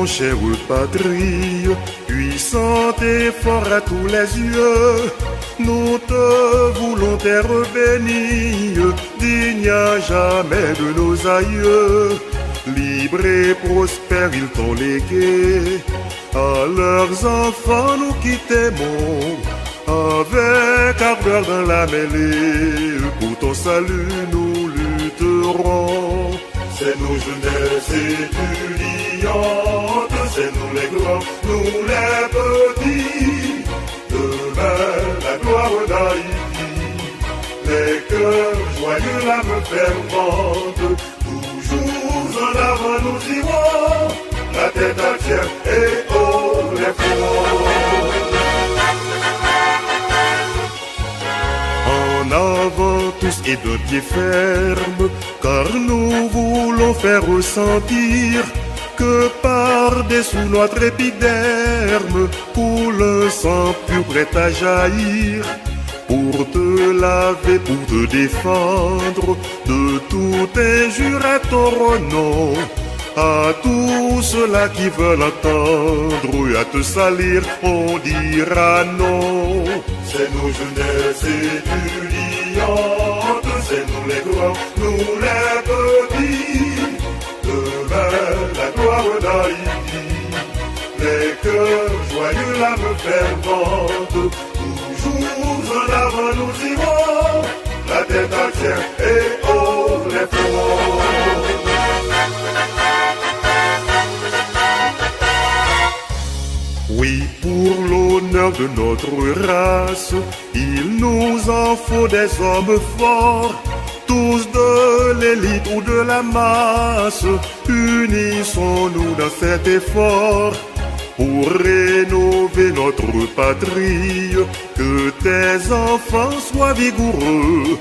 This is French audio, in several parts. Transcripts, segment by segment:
chère patrie, puissante et fort à tous les yeux, nous te voulons terre bénie, digne à jamais de nos aïeux. Libre et prospère ils t'ont légué, à leurs enfants nous qui t'aimons, avec ardeur dans la mêlée, pour ton salut nous lutterons. C'est nos jeunesses étudiantes, c'est nous les grands, nous les petits, demain la gloire d'Haïti, les cœurs joyeux, l'âme fervente, toujours en avant nous irons, la tête entière et haut les fronts. En avant tous et de pied ferme, car nous voulons faire ressentir que par-dessous notre épiderme coule un sang pur prêt à jaillir, pour te laver, pour te défendre de toute injure à ton nom. À tous ceux-là qui veulent entendre à te salir, on dira non. C'est nos jeunesses étudiantes, c'est nous les grands, nous les petits, demain la gloire d'Haïti, les cœurs joyeux, l'âme fervente, toujours en avant nous irons, la tête entière et haut les fronts. Oui, pour l'honneur de notre race, il nous en faut des hommes forts, tous de l'élite ou de la masse. Unissons-nous dans cet effort pour rénover notre patrie, que tes enfants soient vigoureux.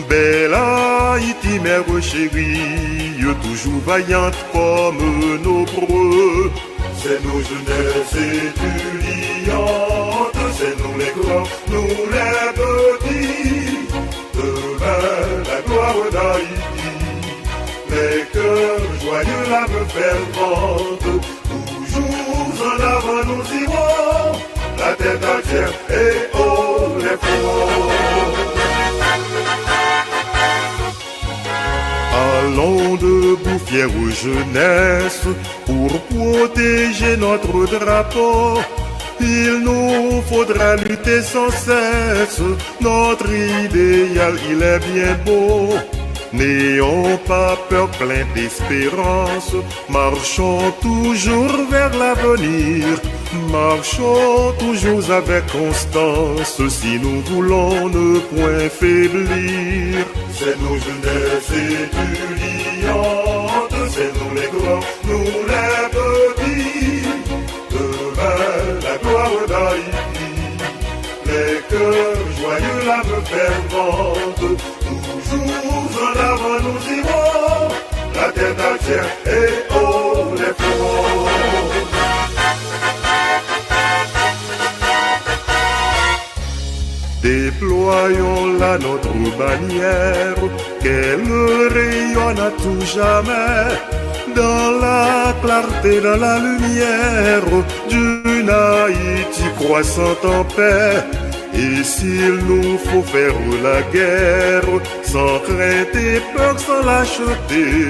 Belle Haïti, mère chérie, toujours vaillante comme nos preux. C'est nos jeunesses étudiantes, c'est nous les grands, nous les petits, demain la gloire d'Haïti, les cœurs joyeux, l'âme fervente, toujours en avant nous irons, la tête entière et haut les fronts. Allons debout, fière jeunesse, pour protéger notre drapeau. Il nous faudra lutter sans cesse, notre idéal il est bien beau. N'ayons pas peur, plein d'espérance, marchons toujours vers l'avenir, marchons toujours avec constance, si nous voulons ne point faiblir. C'est nos jeunesses étudiantes, c'est nous les grands, nous les petits, demain la gloire d'Haïti, les cœurs joyeux, l'âme fervente, toujours en avant nous irons, la tête entière et haut les fronts. Déployons là notre bannière, qu'elle rayonne à tout jamais, dans la clarté, dans la lumière, d'une Haïti croissante en paix. Et s'il nous faut faire la guerre, sans crainte et peur, sans lâcheté,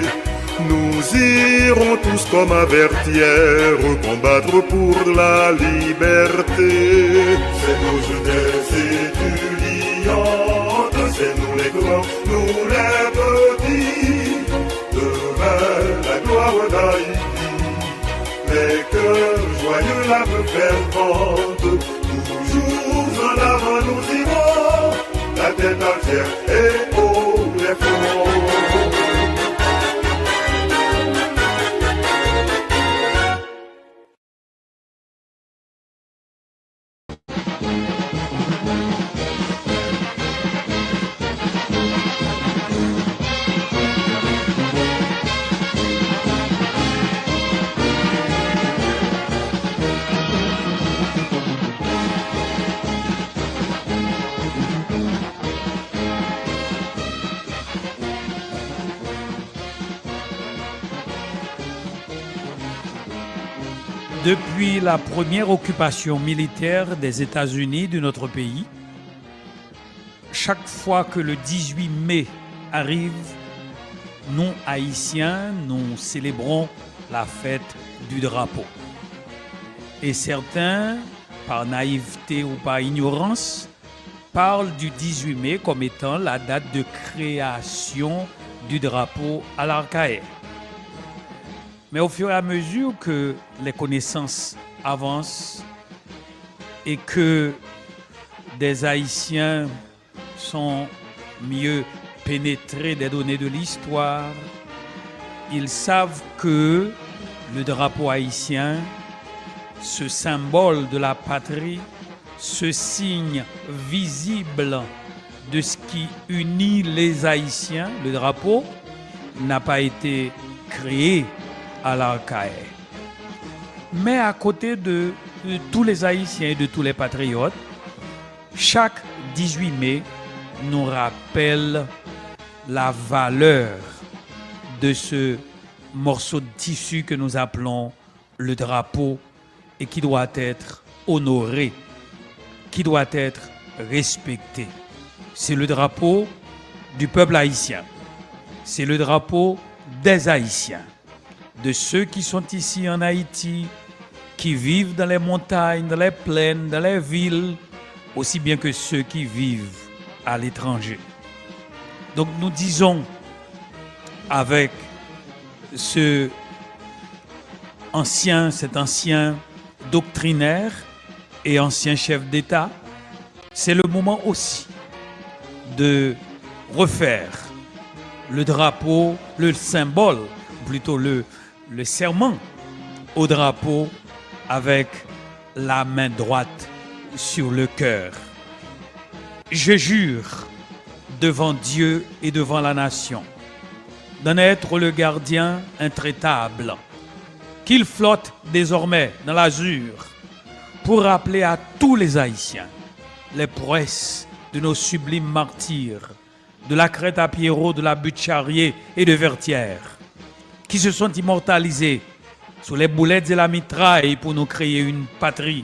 nous irons tous comme avertières, combattre pour la liberté. C'est nos jeunesses étudiantes, c'est nous les grands, nous les petits, demain la gloire d'Haïti, les cœurs joyeux, l'âme fervente, toujours en avant nous irons, la tête entière et haut les fronts. Depuis la première occupation militaire des États-Unis de notre pays, chaque fois que le 18 mai arrive, nous, Haïtiens, nous célébrons la fête du drapeau. Et certains, par naïveté ou par ignorance, parlent du 18 mai comme étant la date de création du drapeau à l'Arcaïe. Mais au fur et à mesure que les connaissances avancent et que des Haïtiens sont mieux pénétrés des données de l'histoire, ils savent que le drapeau haïtien, ce symbole de la patrie, ce signe visible de ce qui unit les Haïtiens, le drapeau, n'a pas été créé à l'Arcaïe. Mais à côté de tous les Haïtiens et de tous les patriotes, chaque 18 mai nous rappelle la valeur de ce morceau de tissu que nous appelons le drapeau et qui doit être honoré, qui doit être respecté. C'est le drapeau du peuple haïtien. C'est le drapeau des Haïtiens, de ceux qui sont ici en Haïti, qui vivent dans les montagnes, dans les plaines, dans les villes, aussi bien que ceux qui vivent à l'étranger. Donc nous disons avec cet ancien doctrinaire et ancien chef d'État, c'est le moment aussi de refaire le drapeau, le symbole, plutôt le serment au drapeau avec la main droite sur le cœur. Je jure devant Dieu et devant la nation d'en être le gardien intraitable, qu'il flotte désormais dans l'azur pour rappeler à tous les Haïtiens les prouesses de nos sublimes martyrs, de la Crête à Pierrot, de la butte Charrier et de Vertières, qui se sont immortalisés sous les boulettes et la mitraille pour nous créer une patrie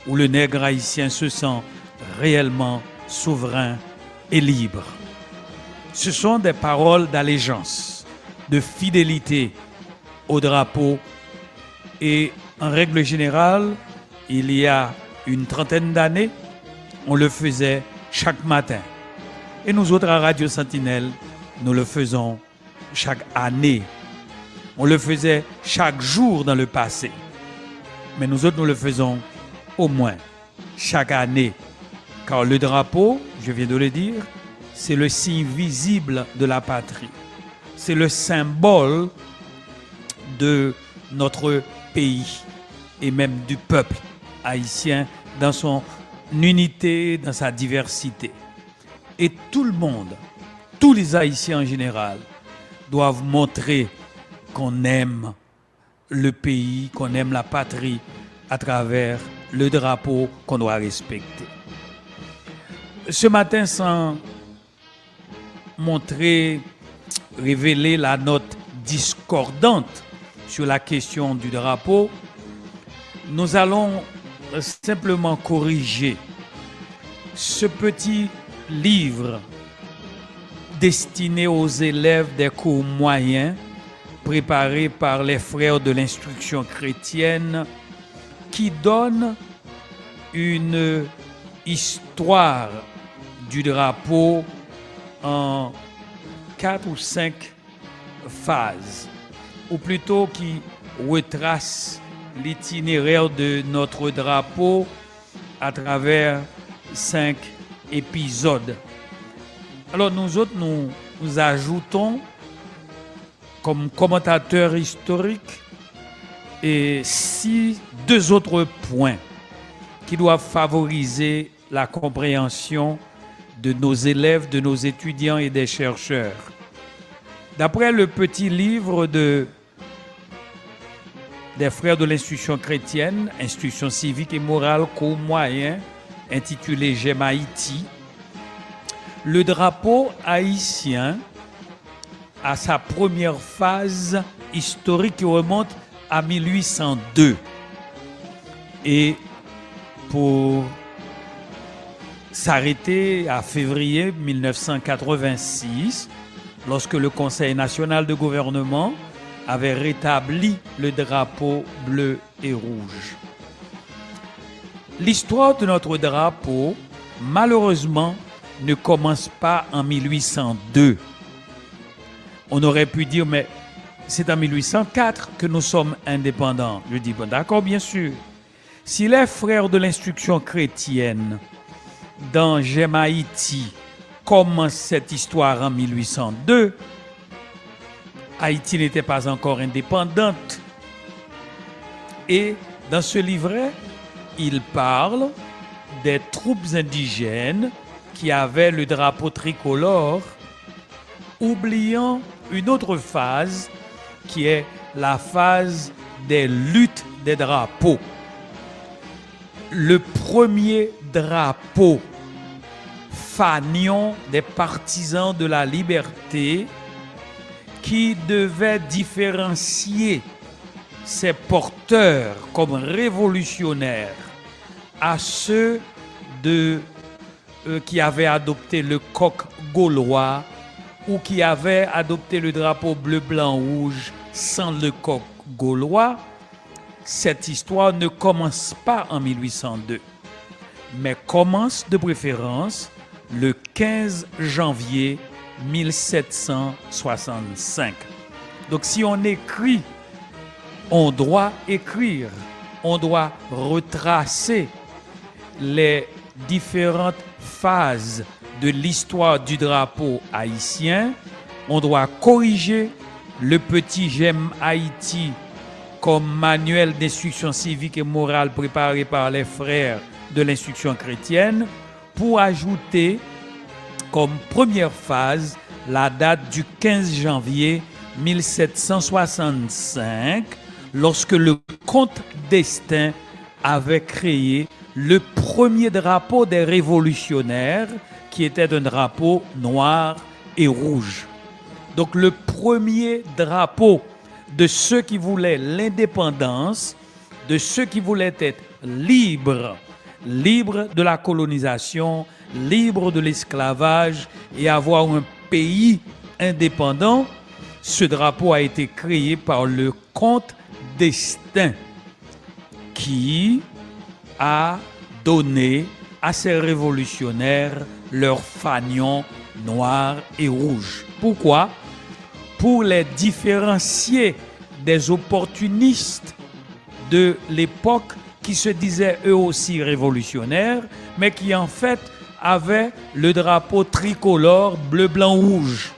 où le nègre haïtien se sent réellement souverain et libre. Ce sont des paroles d'allégeance, de fidélité au drapeau et en règle générale, il y a une trentaine d'années, on le faisait chaque matin. Et nous autres à Radio Sentinelle, nous le faisons chaque année. On le faisait chaque jour dans le passé. Mais nous autres, nous le faisons au moins chaque année. Car le drapeau, je viens de le dire, c'est le signe visible de la patrie. C'est le symbole de notre pays et même du peuple haïtien dans son unité, dans sa diversité. Et tout le monde, tous les Haïtiens en général, doivent montrer qu'on aime le pays, qu'on aime la patrie à travers le drapeau qu'on doit respecter. Ce matin, sans révéler la note discordante sur la question du drapeau, nous allons simplement corriger ce petit livre destiné aux élèves des cours moyens préparé par les frères de l'instruction chrétienne qui donne une histoire du drapeau en 4 ou 5 phases, ou plutôt qui retrace l'itinéraire de notre drapeau à travers 5 épisodes. Alors nous autres, nous ajoutons comme commentateurs historiques et 2 autres points qui doivent favoriser la compréhension de nos élèves, de nos étudiants et des chercheurs. D'après le petit livre des frères de l'institution chrétienne, institution civique et morale cours moyen, intitulé J'aime Haïti, le drapeau haïtien a sa première phase historique qui remonte à 1802. et pour s'arrêter à février 1986, lorsque le Conseil national de gouvernement avait rétabli le drapeau bleu et rouge. L'histoire de notre drapeau, malheureusement, ne commence pas en 1802. On aurait pu dire, mais c'est en 1804 que nous sommes indépendants. Je dis, bon, d'accord, bien sûr. Si les frères de l'instruction chrétienne dans J'aime Haïti commencent cette histoire en 1802, Haïti n'était pas encore indépendante. Et dans ce livret, il parle des troupes indigènes qui avaient le drapeau tricolore, oubliant une autre phase qui est la phase des luttes des drapeaux. Le premier drapeau fanion des partisans de la liberté qui devait différencier ces porteurs comme révolutionnaires à ceux qui avaient adopté le coq gaulois ou qui avaient adopté le drapeau bleu, blanc, rouge sans le coq gaulois. Cette histoire ne commence pas en 1802, mais commence de préférence le 15 janvier 1765. Donc si on écrit, on doit écrire, on doit retracer les différentes phases de l'histoire du drapeau haïtien. On doit corriger le petit J'aime Haïti comme manuel d'instruction civique et morale préparé par les frères de l'instruction chrétienne pour ajouter comme première phase la date du 15 janvier 1765 lorsque le comte d'Estaing avait créé le premier drapeau des révolutionnaires qui était un drapeau noir et rouge. Donc le premier drapeau de ceux qui voulaient l'indépendance, de ceux qui voulaient être libres de la colonisation, libres de l'esclavage et avoir un pays indépendant. Ce drapeau a été créé par le comte d'Estaing qui a donné à ces révolutionnaires leur fanion noir et rouge. Pourquoi? Pour les différencier des opportunistes de l'époque qui se disaient eux aussi révolutionnaires, mais qui en fait avaient le drapeau tricolore bleu, blanc, rouge.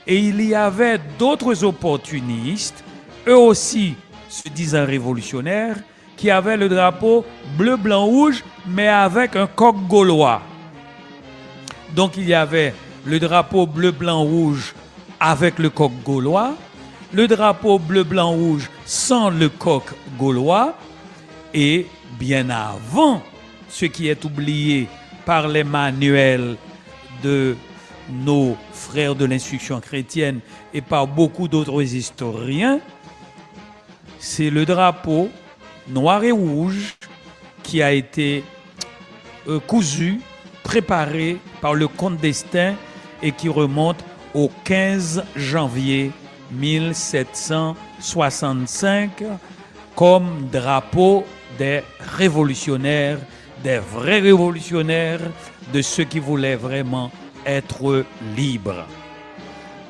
Et il y avait d'autres opportunistes, eux aussi se disant révolutionnaires, qui avaient le drapeau bleu, blanc, rouge, mais avec un coq gaulois. Donc il y avait le drapeau bleu, blanc, rouge avec le coq gaulois, le drapeau bleu, blanc, rouge sans le coq gaulois, et bien avant, ce qui est oublié par les manuels de nos frères de l'instruction chrétienne et par beaucoup d'autres historiens, c'est le drapeau noir et rouge qui a été cousu, préparé par le comte d'Estaing et qui remonte au 15 janvier 1765 comme drapeau des révolutionnaires, des vrais révolutionnaires, de ceux qui voulaient vraiment être libres.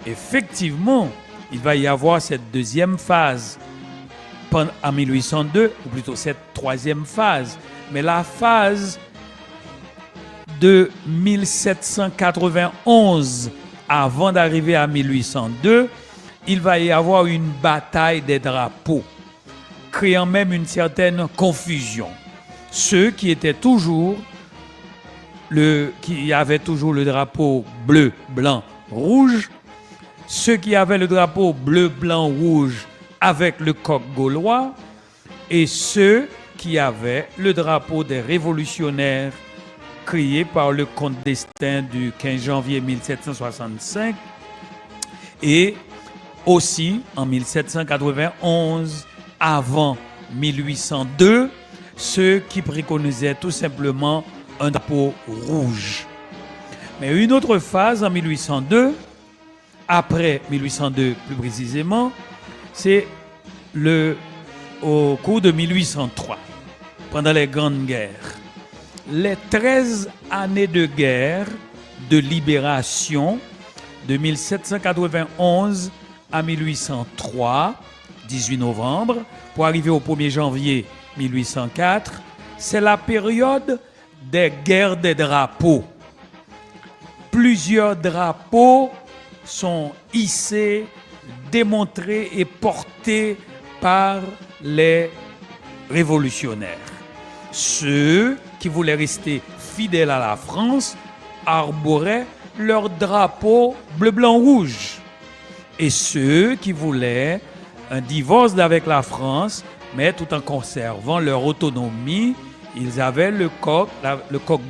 Effectivement, il va y avoir cette deuxième phase en 1802, ou plutôt cette troisième phase. Mais la phase de 1791, avant d'arriver à 1802, il va y avoir une bataille des drapeaux, créant même une certaine confusion. Ceux qui étaient toujours qui avaient toujours le drapeau bleu, blanc, rouge, ceux qui avaient le drapeau bleu, blanc, rouge avec le coq gaulois, et ceux qui avaient le drapeau des révolutionnaires créé par le comte d'Estaing du 15 janvier 1765 et aussi en 1791, avant 1802, ceux qui préconisaient tout simplement un drapeau rouge. Mais une autre phase en 1802, après 1802 plus précisément, c'est au cours de 1803, pendant les grandes guerres. Les 13 années de guerre de libération de 1791 à 1803, 18 novembre, pour arriver au 1er janvier 1804, c'est la période des guerres des drapeaux. Plusieurs drapeaux sont hissés, démontrés et portés par les révolutionnaires. Ceux qui voulaient rester fidèles à la France arboraient leur drapeau bleu, blanc, rouge. Et ceux qui voulaient un divorce avec la France, mais tout en conservant leur autonomie, ils avaient le coq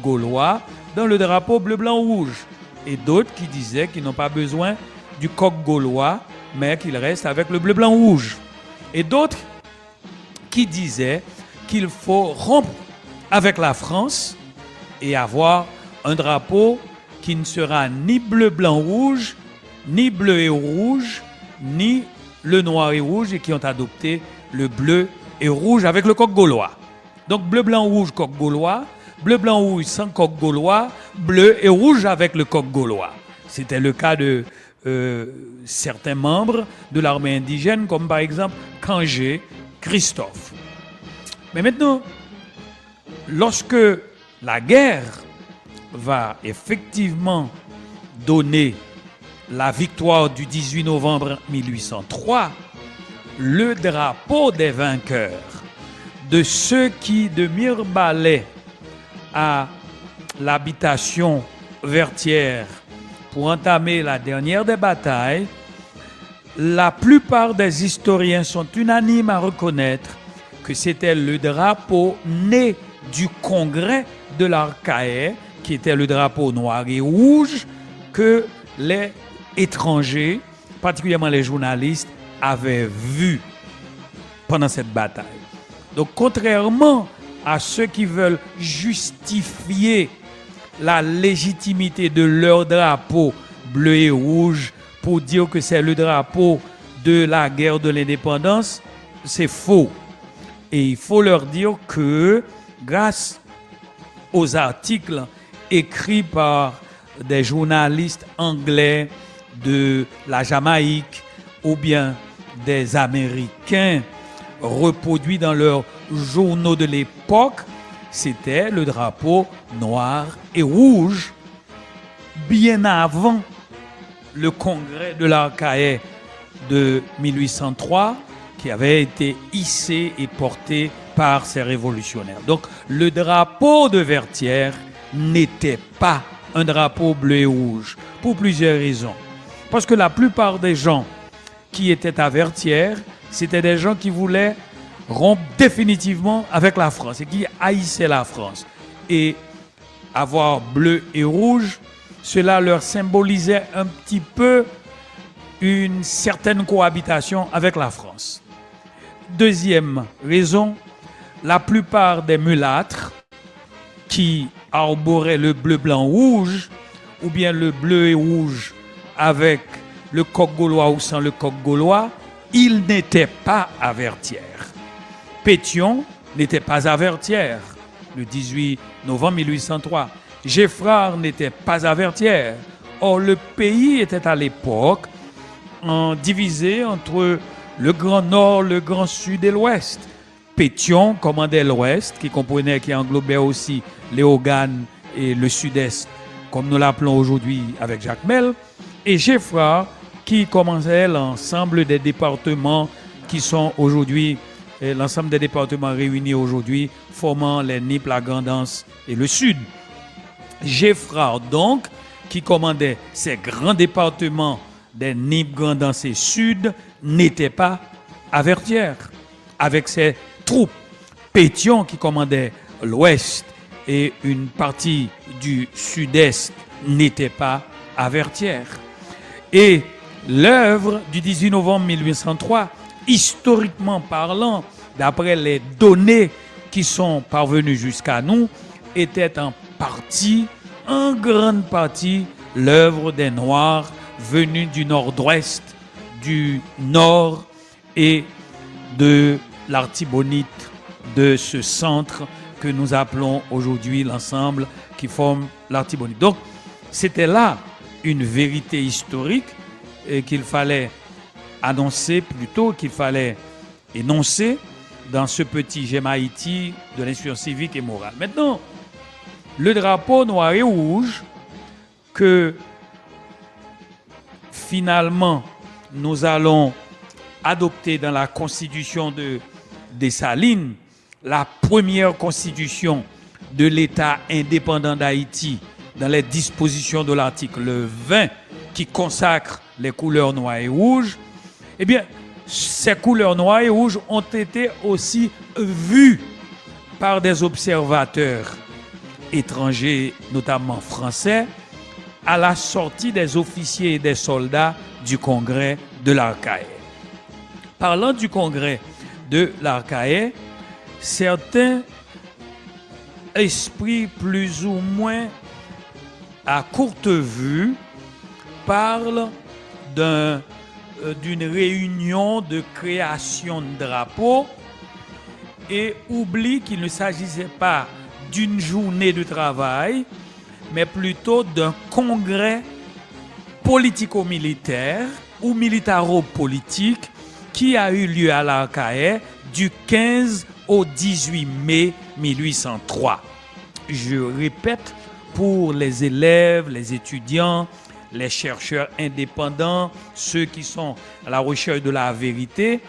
gaulois dans le drapeau bleu, blanc, rouge. Et d'autres qui disaient qu'ils n'ont pas besoin du coq gaulois, mais qu'ils restent avec le bleu, blanc, rouge. Et d'autres qui disaient qu'il faut rompre avec la France et avoir un drapeau qui ne sera ni bleu, blanc, rouge, ni bleu et rouge, ni le noir et rouge, et qui ont adopté le bleu et rouge avec le coq gaulois. Donc bleu, blanc, rouge, coq gaulois, bleu, blanc, rouge sans coq gaulois, bleu et rouge avec le coq gaulois. C'était le cas de certains membres de l'armée indigène, comme par exemple Kangé, Christophe. Mais maintenant, lorsque la guerre va effectivement donner la victoire du 18 novembre 1803, le drapeau des vainqueurs, de ceux qui, de Mirebalais à l'habitation Vertières, pour entamer la dernière des batailles, la plupart des historiens sont unanimes à reconnaître que c'était le drapeau né du congrès de l'Arcahaie, qui était le drapeau noir et rouge, que les étrangers, particulièrement les journalistes, avaient vu pendant cette bataille. Donc, contrairement à ceux qui veulent justifier la légitimité de leur drapeau bleu et rouge pour dire que c'est le drapeau de la guerre de l'indépendance, c'est faux. Et il faut leur dire que grâce aux articles écrits par des journalistes anglais de la Jamaïque ou bien des Américains reproduits dans leurs journaux de l'époque, c'était le drapeau noir et rouge bien avant le congrès de l'Arcahaie de 1803 qui avait été hissé et porté par ces révolutionnaires. Donc le drapeau de Vertières n'était pas un drapeau bleu et rouge pour plusieurs raisons. Parce que la plupart des gens qui étaient à Vertières, c'était des gens qui voulaient rompre définitivement avec la France et qui haïssaient la France. Et avoir bleu et rouge, cela leur symbolisait un petit peu une certaine cohabitation avec la France. Deuxième raison, la plupart des mulâtres qui arboraient le bleu, blanc, rouge, ou bien le bleu et rouge avec le coq gaulois ou sans le coq gaulois, ils n'étaient pas à Vertières. Pétion n'était pas à Vertières le 18 novembre 1803. Geffrard n'était pas à Vertières. Or, le pays était à l'époque divisé entre le Grand Nord, le Grand Sud et l'Ouest. Pétion commandait l'Ouest, qui englobait aussi les Hauganes et le Sud-Est, comme nous l'appelons aujourd'hui avec Jacques Mel, et Geffrard, qui commandait l'ensemble des départements qui sont aujourd'hui, l'ensemble des départements réunis aujourd'hui, formant les Nippes, la Grand'Anse et le Sud. Geffrard, donc, qui commandait ces grands départements des Nippes, Grand'Anse et Sud, n'était pas à Vertières avec ses troupes. Pétion, qui commandait l'Ouest et une partie du Sud-Est, n'était pas à Vertières. Et l'œuvre du 18 novembre 1803, historiquement parlant, d'après les données qui sont parvenus jusqu'à nous étaient en grande partie, l'œuvre des Noirs venus du nord-ouest, du nord et de l'Artibonite, de ce centre que nous appelons aujourd'hui l'ensemble qui forme l'Artibonite. Donc, c'était là une vérité historique qu'il fallait annoncer plutôt, qu'il fallait énoncer dans ce petit J'aime Haïti de l'instruction civique et morale. Maintenant, le drapeau noir et rouge que finalement nous allons adopter dans la constitution de Dessalines, la première constitution de l'État indépendant d'Haïti, dans les dispositions de l'article 20 qui consacre les couleurs noires et rouges, eh bien, ces couleurs noires et rouges ont été aussi vues par des observateurs étrangers, notamment français, à la sortie des officiers et des soldats du congrès de l'Arcahaie. Parlant du congrès de l'Arcahaie, certains esprits plus ou moins à courte vue parlent d'une réunion de création de drapeaux et oublient qu'il ne s'agissait pas d'une journée de travail, mais plutôt d'un congrès politico-militaire ou militaro-politique qui a eu lieu à l'Arcahaie du 15 au 18 mai 1803. Je répète pour les élèves, les étudiants, les chercheurs indépendants, ceux qui sont à la recherche de la vérité,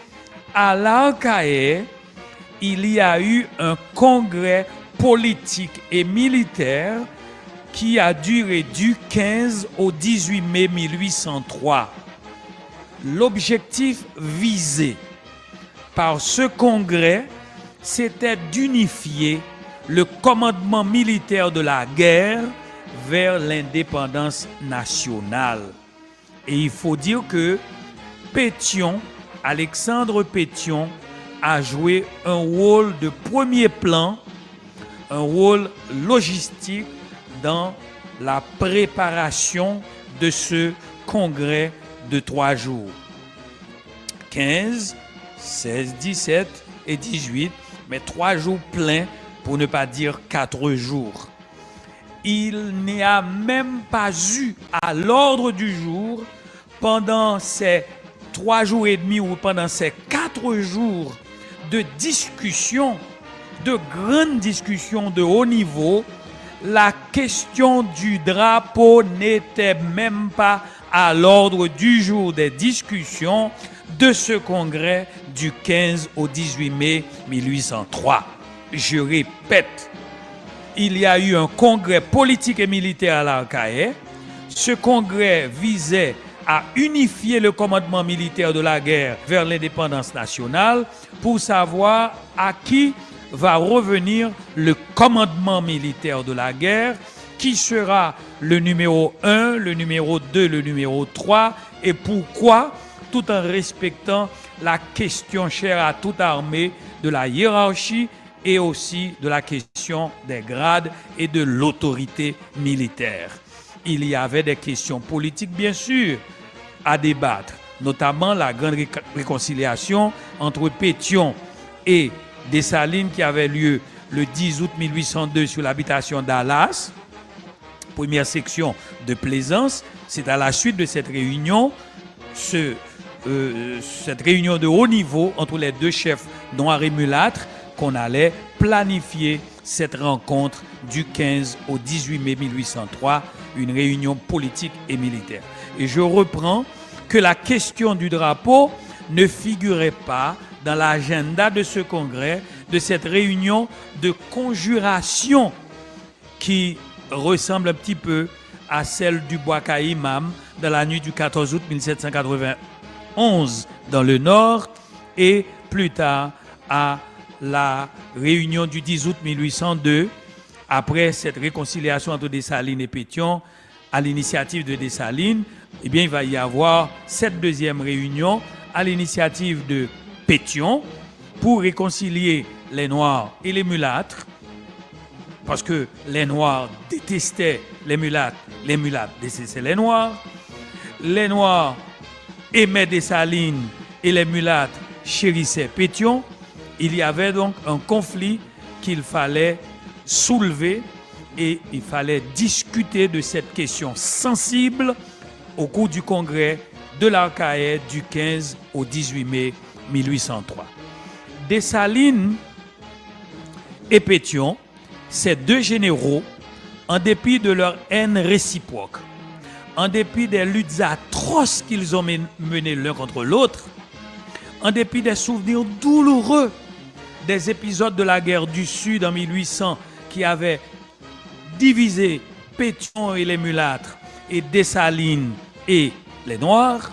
à l'Arcahaie, il y a eu un congrès politique et militaire qui a duré du 15 au 18 mai 1803. L'objectif visé par ce congrès, c'était d'unifier le commandement militaire de la guerre vers l'indépendance nationale. Et il faut dire que Pétion, Alexandre Pétion, a joué un rôle de premier plan, un rôle logistique dans la préparation de ce congrès de 3 jours. 15, 16, 17 et 18, mais 3 jours pleins, pour ne pas dire 4 jours. Il n'y a même pas eu à l'ordre du jour, pendant ces 3 jours et demi ou pendant ces 4 jours de discussion, de grandes discussions de haut niveau, la question du drapeau n'était même pas à l'ordre du jour des discussions de ce congrès du 15 au 18 mai 1803. Je répète, il y a eu un congrès politique et militaire à l'Arcahaie. Ce congrès visait à unifier le commandement militaire de la guerre vers l'indépendance nationale pour savoir à qui va revenir le commandement militaire de la guerre, qui sera le numéro 1, le numéro 2, le numéro 3 et pourquoi, tout en respectant la question chère à toute armée de la hiérarchie et aussi de la question des grades et de l'autorité militaire. Il y avait des questions politiques, bien sûr, à débattre, notamment la grande réconciliation entre Pétion et Dessalines qui avait lieu le 10 août 1802 sur l'habitation d'Alas, première section de Plaisance. C'est à la suite de cette réunion, cette réunion de haut niveau entre les deux chefs noirs et mulâtres, qu'on allait planifier cette rencontre du 15 au 18 mai 1803, une réunion politique et militaire. Et je reprends que la question du drapeau ne figurait pas dans l'agenda de ce congrès, de cette réunion de conjuration qui ressemble un petit peu à celle du Bois Imam dans la nuit du 14 août 1791 dans le Nord et plus tard à la réunion du 10 août 1802 après cette réconciliation entre Dessalines et Pétion à l'initiative de Dessalines. Eh bien, il va y avoir cette deuxième réunion à l'initiative de Pétion pour réconcilier les Noirs et les mulâtres, parce que les Noirs détestaient les mulâtres détestaient les Noirs aimaient Dessalines et les mulâtres chérissaient Pétion. Il y avait donc un conflit qu'il fallait soulever et il fallait discuter de cette question sensible au cours du congrès de l'Arcahaie du 15 au 18 mai 1803. Dessalines et Pétion, ces deux généraux, en dépit de leur haine réciproque, en dépit des luttes atroces qu'ils ont menées l'un contre l'autre, en dépit des souvenirs douloureux des épisodes de la guerre du Sud en 1800 qui avaient divisé Pétion et les mulâtres et Dessalines et les Noirs,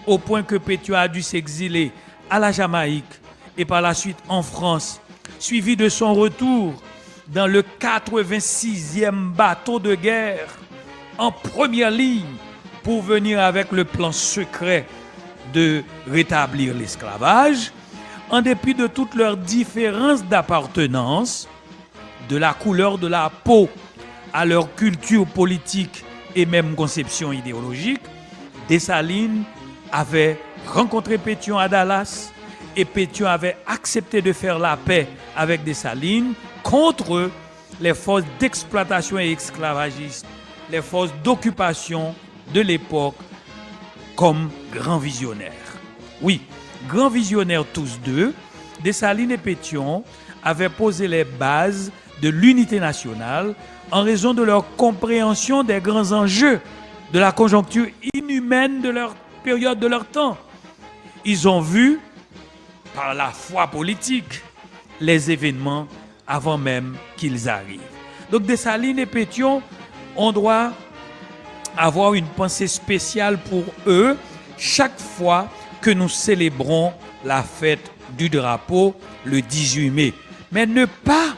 au point que Pétion a dû s'exiler à la Jamaïque et par la suite en France, suivi de son retour dans le 86e bateau de guerre en première ligne pour venir avec le plan secret de rétablir l'esclavage, en dépit de toutes leurs différences d'appartenance, de la couleur de la peau à leur culture politique et même conception idéologique. Dessalines avait rencontré Pétion à Dallas et Pétion avait accepté de faire la paix avec Dessalines contre les forces d'exploitation et esclavagistes, les forces d'occupation de l'époque comme grands visionnaires. Oui, grands visionnaires tous deux, Dessalines et Pétion avaient posé les bases de l'unité nationale en raison de leur compréhension des grands enjeux de la conjoncture inhumaine de leur période, de leur temps. Ils ont vu, par la foi politique, les événements avant même qu'ils arrivent. Donc Dessalines et Pétion, on doit avoir une pensée spéciale pour eux chaque fois que nous célébrons la fête du drapeau le 18 mai. Mais ne pas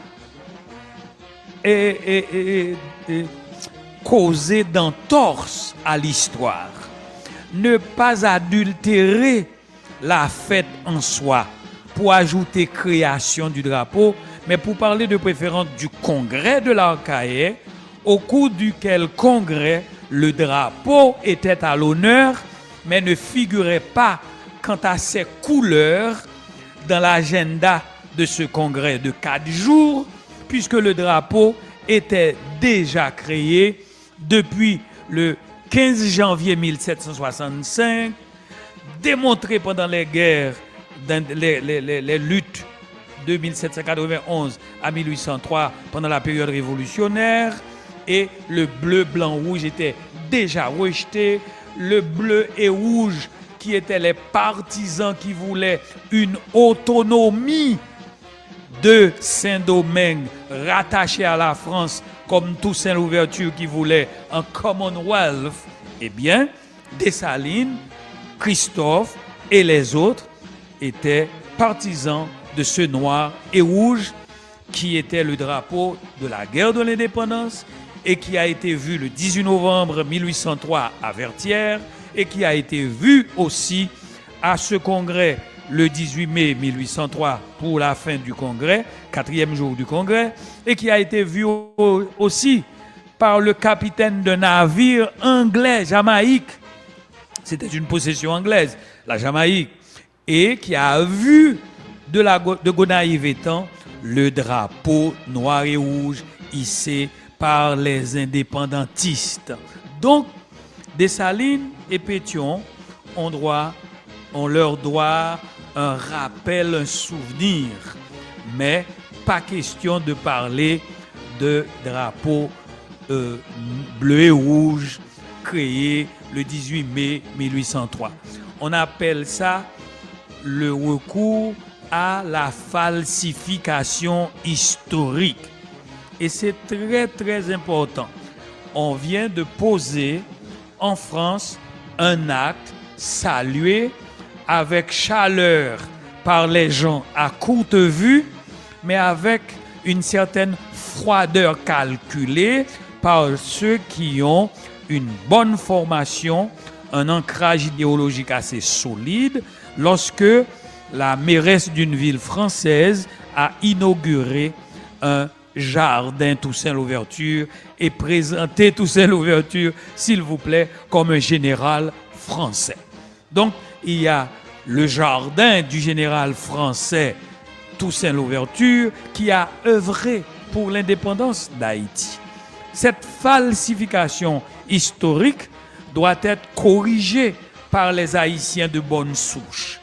causer d'entorse à l'histoire. Ne pas adultérer la fête en soi pour ajouter création du drapeau, mais pour parler de préférence du congrès de l'Arcahaie, au cours duquel congrès le drapeau était à l'honneur, mais ne figurait pas quant à ses couleurs dans l'agenda de ce congrès de 4 jours, puisque le drapeau était déjà créé depuis le 15 janvier 1765, démontré pendant les guerres, dans les luttes de 1791 à 1803 pendant la période révolutionnaire, et le bleu, blanc, rouge était déjà rejeté. Le bleu et rouge qui étaient les partisans qui voulaient une autonomie de Saint-Domingue rattaché à la France, comme Toussaint Louverture qui voulait un Commonwealth, eh bien, Dessalines, Christophe et les autres étaient partisans de ce noir et rouge qui était le drapeau de la guerre de l'indépendance et qui a été vu le 18 novembre 1803 à Vertières et qui a été vu aussi à ce congrès le 18 mai 1803 pour la fin du congrès, 4e jour du congrès, et qui a été vu aussi par le capitaine d'un navire anglais, Jamaïque. C'était une possession anglaise, la Jamaïque, et qui a vu de Gonaïves-Étang le drapeau noir et rouge hissé par les indépendantistes. Donc, Dessalines et Pétion, on leur doit un rappel, un souvenir, mais pas question de parler de drapeau bleu et rouge créé le 18 mai 1803. On appelle ça le recours à la falsification historique. Et c'est très très important. On vient de poser en France un acte salué avec chaleur par les gens à courte vue, mais avec une certaine froideur calculée par ceux qui ont une bonne formation, un ancrage idéologique assez solide, lorsque la mairesse d'une ville française a inauguré un jardin Toussaint Louverture et présenté Toussaint Louverture, s'il vous plaît, comme un général français. Donc, il y a le jardin du général français Toussaint Louverture qui a œuvré pour l'indépendance d'Haïti. Cette falsification historique doit être corrigée par les Haïtiens de bonne souche.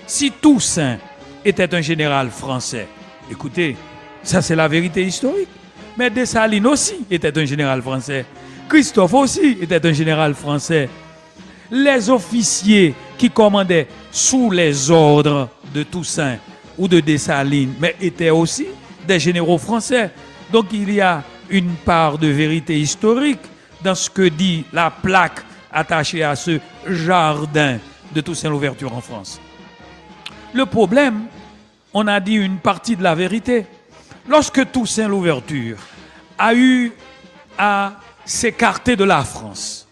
Si Toussaint était un général français, écoutez, ça c'est la vérité historique. Mais Dessalines aussi était un général français. Christophe aussi était un général français. Les officiers qui commandaient sous les ordres de Toussaint ou de Dessalines, mais étaient aussi des généraux français. Donc il y a une part de vérité historique dans ce que dit la plaque attachée à ce jardin de Toussaint Louverture en France. Le problème, on a dit une partie de la vérité. Lorsque Toussaint Louverture a eu à s'écarter de la France,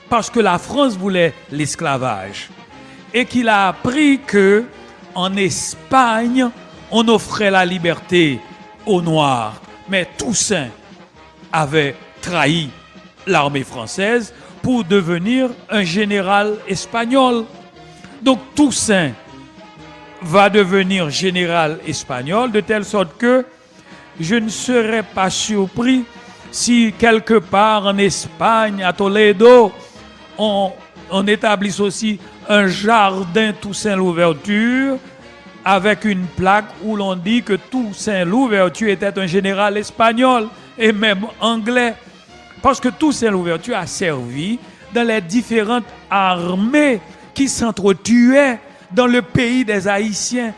parce que la France voulait l'esclavage, et qu'il a appris que en Espagne, on offrait la liberté aux Noirs, mais Toussaint avait trahi l'armée française pour devenir un général espagnol. Donc Toussaint va devenir général espagnol de telle sorte que je ne serais pas surpris si quelque part en Espagne, à Toledo, on établisse aussi un jardin Toussaint Louverture avec une plaque où l'on dit que Toussaint Louverture était un général espagnol et même anglais. Parce que Toussaint Louverture a servi dans les différentes armées qui s'entretuaient dans le pays des Haïtiens,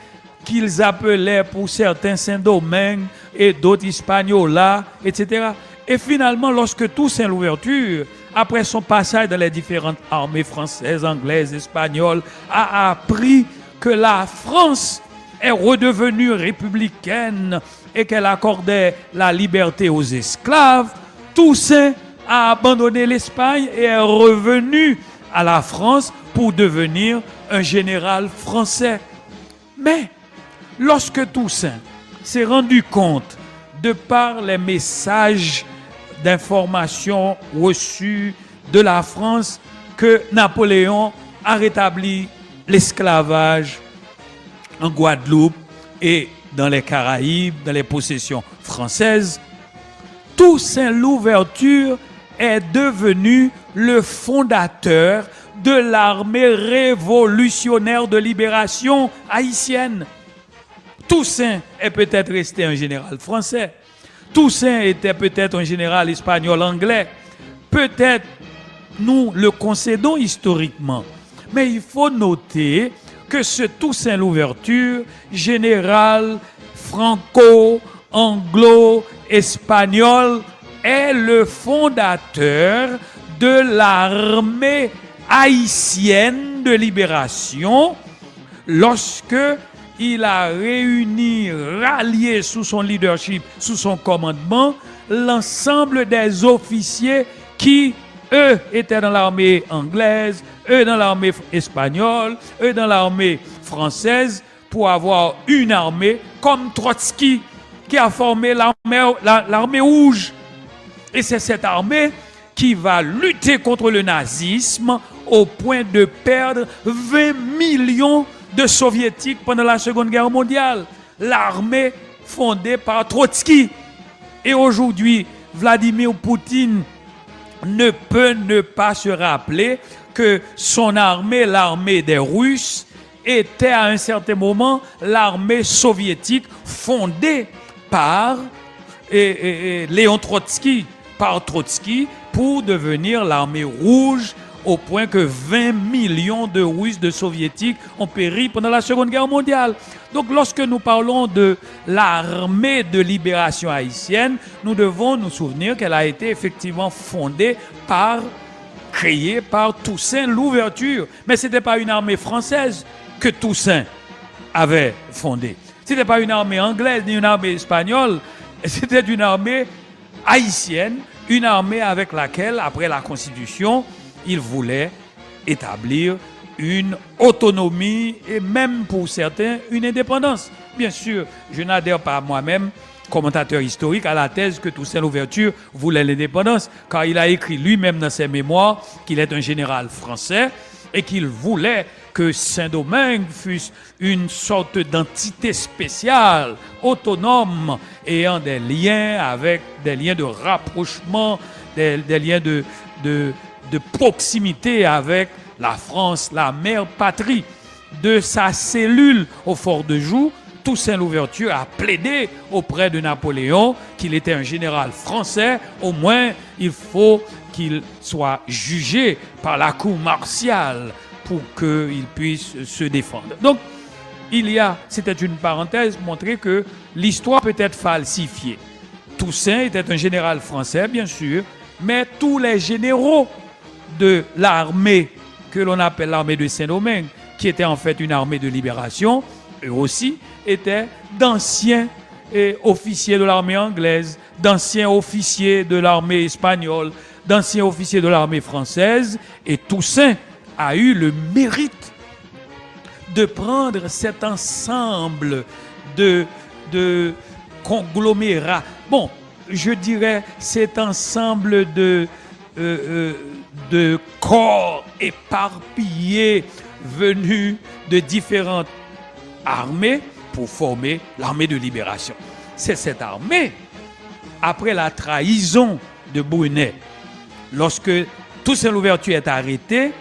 qu'ils appelaient pour certains Saint-Domingue et d'autres Hispaniola, etc. Et finalement, lorsque Toussaint Louverture, après son passage dans les différentes armées françaises, anglaises, espagnoles, a appris que la France est redevenue républicaine et qu'elle accordait la liberté aux esclaves, Toussaint a abandonné l'Espagne et est revenu à la France pour devenir un général français. Mais lorsque Toussaint s'est rendu compte, de par les messages d'information reçus de la France, que Napoléon a rétabli l'esclavage en Guadeloupe et dans les Caraïbes, dans les possessions françaises, Toussaint Louverture est devenu le fondateur de l'armée révolutionnaire de libération haïtienne. Toussaint est peut-être resté un général français. Toussaint était peut-être un général espagnol anglais. Peut-être nous le concédons historiquement. Mais il faut noter que ce Toussaint Louverture, général franco-anglo-espagnol, est le fondateur de l'armée haïtienne de libération lorsque il a réuni, rallié sous son leadership, sous son commandement, l'ensemble des officiers qui, eux, étaient dans l'armée anglaise, eux dans l'armée espagnole, eux dans l'armée française, pour avoir une armée comme Trotsky, qui a formé l'armée rouge. Et c'est cette armée qui va lutter contre le nazisme au point de perdre 20 millions de soviétiques pendant la Seconde Guerre mondiale. L'armée fondée par Trotsky. Et aujourd'hui, Vladimir Poutine ne peut ne pas se rappeler que son armée, l'armée des Russes, était à un certain moment l'armée soviétique fondée par Léon Trotsky, pour devenir l'armée rouge, au point que 20 millions de Russes, de Soviétiques ont péri pendant la Seconde Guerre mondiale. Donc lorsque nous parlons de l'armée de libération haïtienne, nous devons nous souvenir qu'elle a été effectivement créée par Toussaint Louverture. Mais ce n'était pas une armée française que Toussaint avait fondée. Ce n'était pas une armée anglaise ni une armée espagnole. C'était une armée haïtienne, une armée avec laquelle, après la Constitution, il voulait établir une autonomie et même pour certains une indépendance. Bien sûr, je n'adhère pas moi-même, commentateur historique, à la thèse que Toussaint Louverture voulait l'indépendance, car il a écrit lui-même dans ses mémoires qu'il est un général français et qu'il voulait que Saint-Domingue fût une sorte d'entité spéciale, autonome, ayant des liens de rapprochement, des liens de proximité avec la France, la mère patrie. De sa cellule au Fort de Joux, Toussaint Louverture a plaidé auprès de Napoléon qu'il était un général français. Au moins, il faut qu'il soit jugé par la cour martiale pour qu'il puisse se défendre. Donc, c'était une parenthèse, montrer que l'histoire peut être falsifiée. Toussaint était un général français, bien sûr, mais tous les généraux de l'armée, que l'on appelle l'armée de Saint-Domingue, qui était en fait une armée de libération, eux aussi étaient d'anciens officiers de l'armée anglaise, d'anciens officiers de l'armée espagnole, d'anciens officiers de l'armée française, et Toussaint a eu le mérite de prendre cet ensemble de conglomérats. Bon, je dirais cet ensemble de corps éparpillés venus de différentes armées pour former l'armée de libération. C'est cette armée, après la trahison de Brunet, lorsque Toussaint Louverture est arrêté,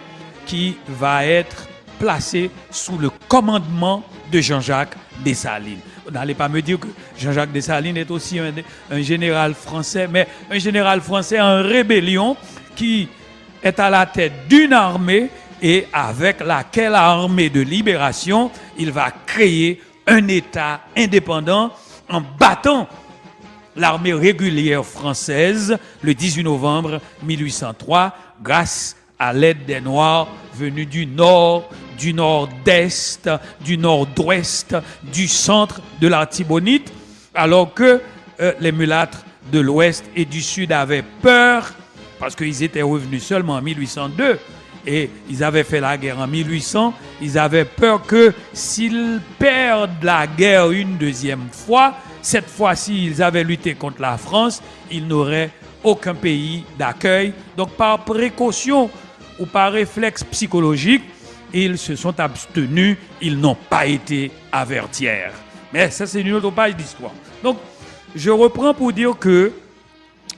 qui va être placé sous le commandement de Jean-Jacques Dessalines. Vous n'allez pas me dire que Jean-Jacques Dessalines est aussi un général français, mais un général français en rébellion qui est à la tête d'une armée et avec laquelle armée de libération, il va créer un État indépendant en battant l'armée régulière française le 18 novembre 1803 grâce à l'aide des Noirs venus du nord, du nord-est, du nord-ouest, du centre de l'Artibonite, alors que les mulâtres de l'ouest et du sud avaient peur, parce qu'ils étaient revenus seulement en 1802, et ils avaient fait la guerre en 1800, ils avaient peur que s'ils perdent la guerre une deuxième fois, cette fois-ci ils avaient lutté contre la France, ils n'auraient aucun pays d'accueil. Donc par précaution ou par réflexe psychologique, ils se sont abstenus, ils n'ont pas été avertis. Mais ça, c'est une autre page d'histoire. Donc, je reprends pour dire que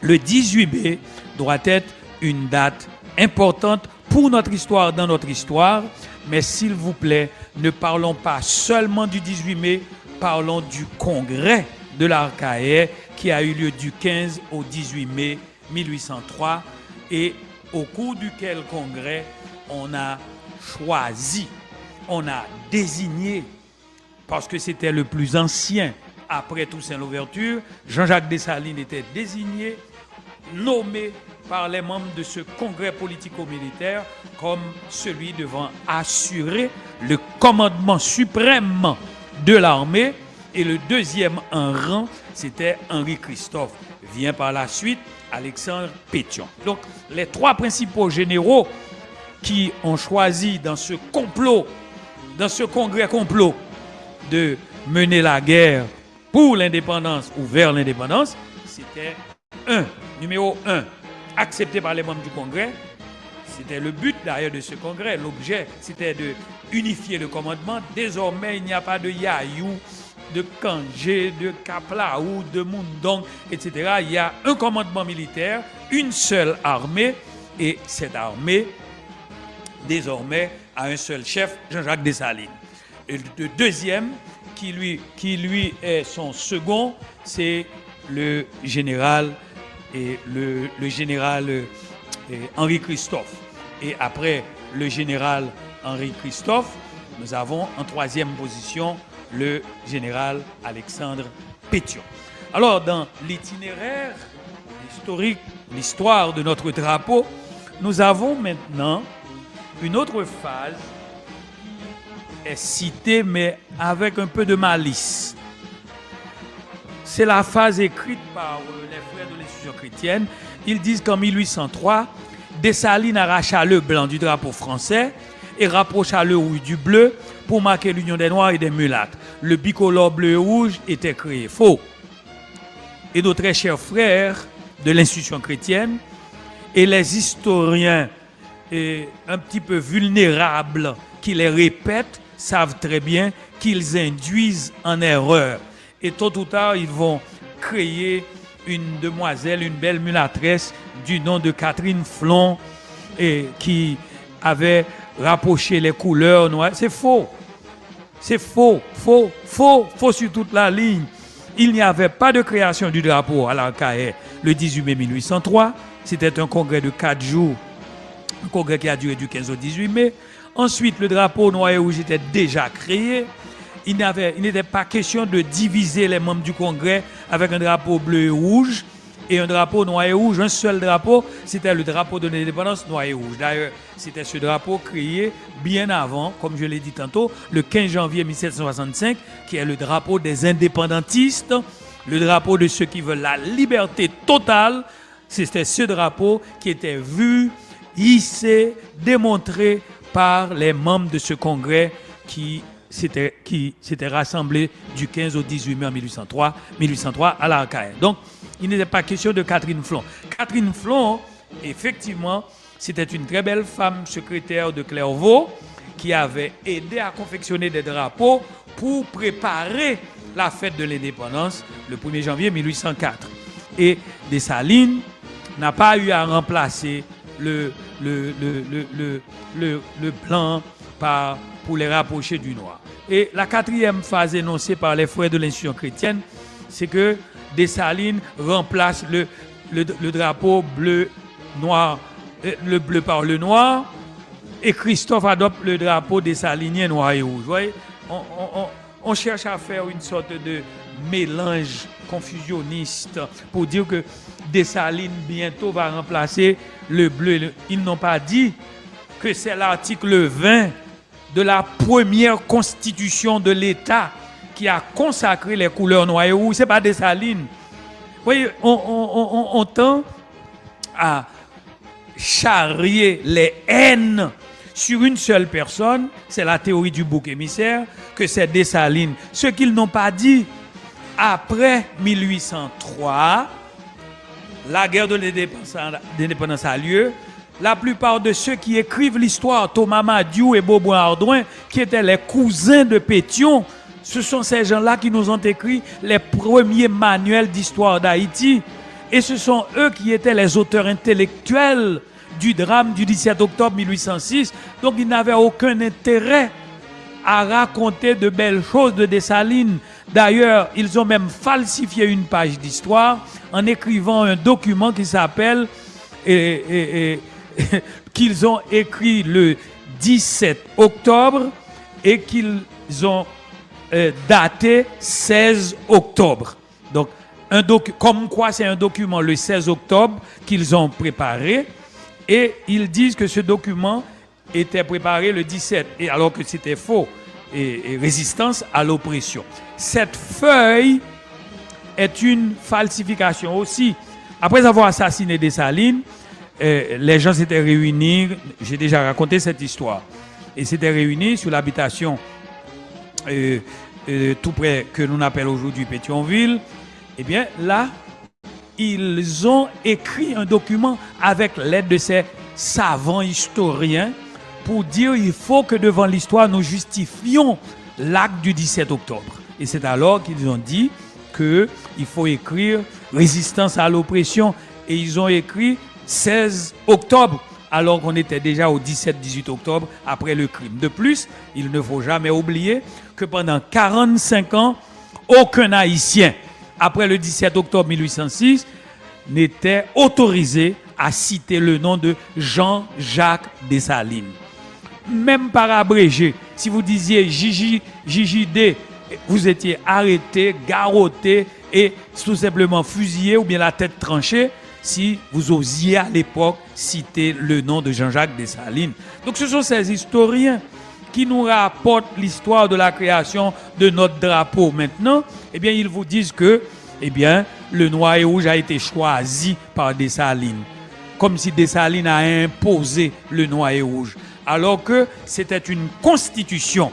le 18 mai doit être une date importante pour notre histoire, dans notre histoire. Mais s'il vous plaît, ne parlons pas seulement du 18 mai, parlons du congrès de l'Arcahaie qui a eu lieu du 15 au 18 mai 1803 et au cours duquel congrès on a choisi, on a désigné, parce que c'était le plus ancien après Toussaint Louverture, Jean-Jacques Dessalines était désigné, nommé par les membres de ce congrès politico-militaire comme celui devant assurer le commandement suprême de l'armée. Et le deuxième en rang, c'était Henri Christophe. Vient par la suite Alexandre Pétion. Donc, les trois principaux généraux qui ont choisi dans ce complot, dans ce congrès complot, de mener la guerre pour l'indépendance ou vers l'indépendance, c'était numéro 1, accepté par les membres du congrès. C'était le but d'ailleurs de ce congrès. L'objet, c'était de unifier le commandement. Désormais, il n'y a pas de Yayou, de Kangé, de Kaplaou, de Mundong, etc. Il y a un commandement militaire, une seule armée, et cette armée, désormais, a un seul chef, Jean-Jacques Dessalines. Et le deuxième, qui lui est son second, c'est le général Henri Christophe. Et après le général Henri Christophe, nous avons en troisième position le général Alexandre Pétion. Alors, dans l'itinéraire historique, l'histoire de notre drapeau, nous avons maintenant une autre phase qui est citée, mais avec un peu de malice. C'est la phase écrite par les frères de l'institution chrétienne. Ils disent qu'en 1803, Dessalines arracha le blanc du drapeau français et rapprocha le rouge du bleu pour marquer l'union des noirs et des mulâtres. Le bicolore bleu et rouge était créé. Faux. Et nos très chers frères de l'institution chrétienne et les historiens un petit peu vulnérables qui les répètent savent très bien qu'ils induisent en erreur. Et tôt ou tard, ils vont créer une demoiselle, une belle mulâtresse du nom de Catherine Flon et qui avait rapproché les couleurs noires. C'est faux. C'est faux, faux, faux, faux sur toute la ligne. Il n'y avait pas de création du drapeau à l'Arcahaie le 18 mai 1803. C'était un congrès de 4 jours, un congrès qui a duré du 15 au 18 mai. Ensuite, le drapeau noir et rouge était déjà créé. Il n'était pas question de diviser les membres du congrès avec un drapeau bleu et rouge et un drapeau noir et rouge. Un seul drapeau, c'était le drapeau de l'indépendance noir et rouge. D'ailleurs, c'était ce drapeau créé bien avant, comme je l'ai dit tantôt, le 15 janvier 1765, qui est le drapeau des indépendantistes, le drapeau de ceux qui veulent la liberté totale. C'était ce drapeau qui était vu, hissé, démontré par les membres de ce congrès qui s'était rassemblé du 15 au 18 mai 1803 à l'Arcahaie. Donc, il n'était pas question de Catherine Flon. Catherine Flon, effectivement, c'était une très belle femme secrétaire de Clairvaux qui avait aidé à confectionner des drapeaux pour préparer la fête de l'indépendance le 1er janvier 1804. Et Dessalines n'a pas eu à remplacer le blanc pour les rapprocher du noir. Et la quatrième phase énoncée par les frères de l'institution chrétienne, c'est que Dessalines remplace le drapeau bleu-noir, le bleu par le noir, et Christophe adopte le drapeau dessalinien noir et rouge. Vous voyez, on cherche à faire une sorte de mélange confusionniste pour dire que Dessalines bientôt va remplacer le bleu. Ils n'ont pas dit que c'est l'article 20 de la première constitution de l'État qui a consacré les couleurs noires et rouges. Ce n'est pas Dessalines. Vous voyez, on tend à charrier les haines sur une seule personne. C'est la théorie du bouc émissaire, que c'est Dessalines. Ce qu'ils n'ont pas dit, après 1803, la guerre de l'indépendance a lieu. La plupart de ceux qui écrivent l'histoire, Thomas Madiou et Bobo Ardouin, qui étaient les cousins de Pétion, ce sont ces gens-là qui nous ont écrit les premiers manuels d'histoire d'Haïti. Et ce sont eux qui étaient les auteurs intellectuels du drame du 17 octobre 1806. Donc ils n'avaient aucun intérêt à raconter de belles choses de Dessalines. D'ailleurs, ils ont même falsifié une page d'histoire en écrivant un document qui s'appelle... qu'ils ont écrit le 17 octobre et qu'ils ont daté 16 octobre. Donc, comme quoi c'est un document le 16 octobre qu'ils ont préparé et ils disent que ce document était préparé le 17, et alors que c'était faux, et résistance à l'oppression. Cette feuille est une falsification aussi. Après avoir assassiné Dessalines, les gens s'étaient réunis, j'ai déjà raconté cette histoire, et s'étaient réunis sur l'habitation tout près que l'on appelle aujourd'hui Pétionville. Eh bien là, ils ont écrit un document avec l'aide de ces savants historiens pour dire il faut que devant l'histoire nous justifions l'acte du 17 octobre. Et c'est alors qu'ils ont dit qu'il faut écrire résistance à l'oppression, et ils ont écrit 16 octobre, alors qu'on était déjà au 17-18 octobre après le crime. De plus, il ne faut jamais oublier que pendant 45 ans, aucun Haïtien, après le 17 octobre 1806, n'était autorisé à citer le nom de Jean-Jacques Dessalines. Même par abrégé, si vous disiez JJD, vous étiez arrêté, garrotté et tout simplement fusillé ou bien la tête tranchée, si vous osiez à l'époque citer le nom de Jean-Jacques Dessalines. Donc ce sont ces historiens qui nous rapportent l'histoire de la création de notre drapeau. Maintenant, eh bien, ils vous disent que le noir et rouge a été choisi par Dessalines. Comme si Dessalines a imposé le noir et rouge. alors que c'était une constitution,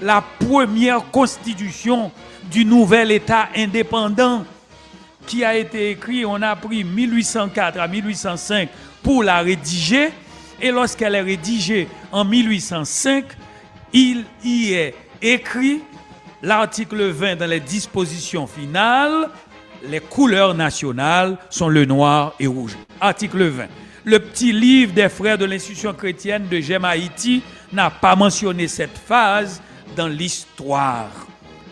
la première constitution du nouvel État indépendant qui a été écrite. On a pris 1804 à 1805 pour la rédiger, et lorsqu'elle est rédigée en 1805, il y est écrit l'article 20 dans les dispositions finales: les couleurs nationales sont le noir et rouge. Article 20. Le petit livre des frères de l'institution chrétienne de J'aime Haïti n'a pas mentionné cette phase dans l'histoire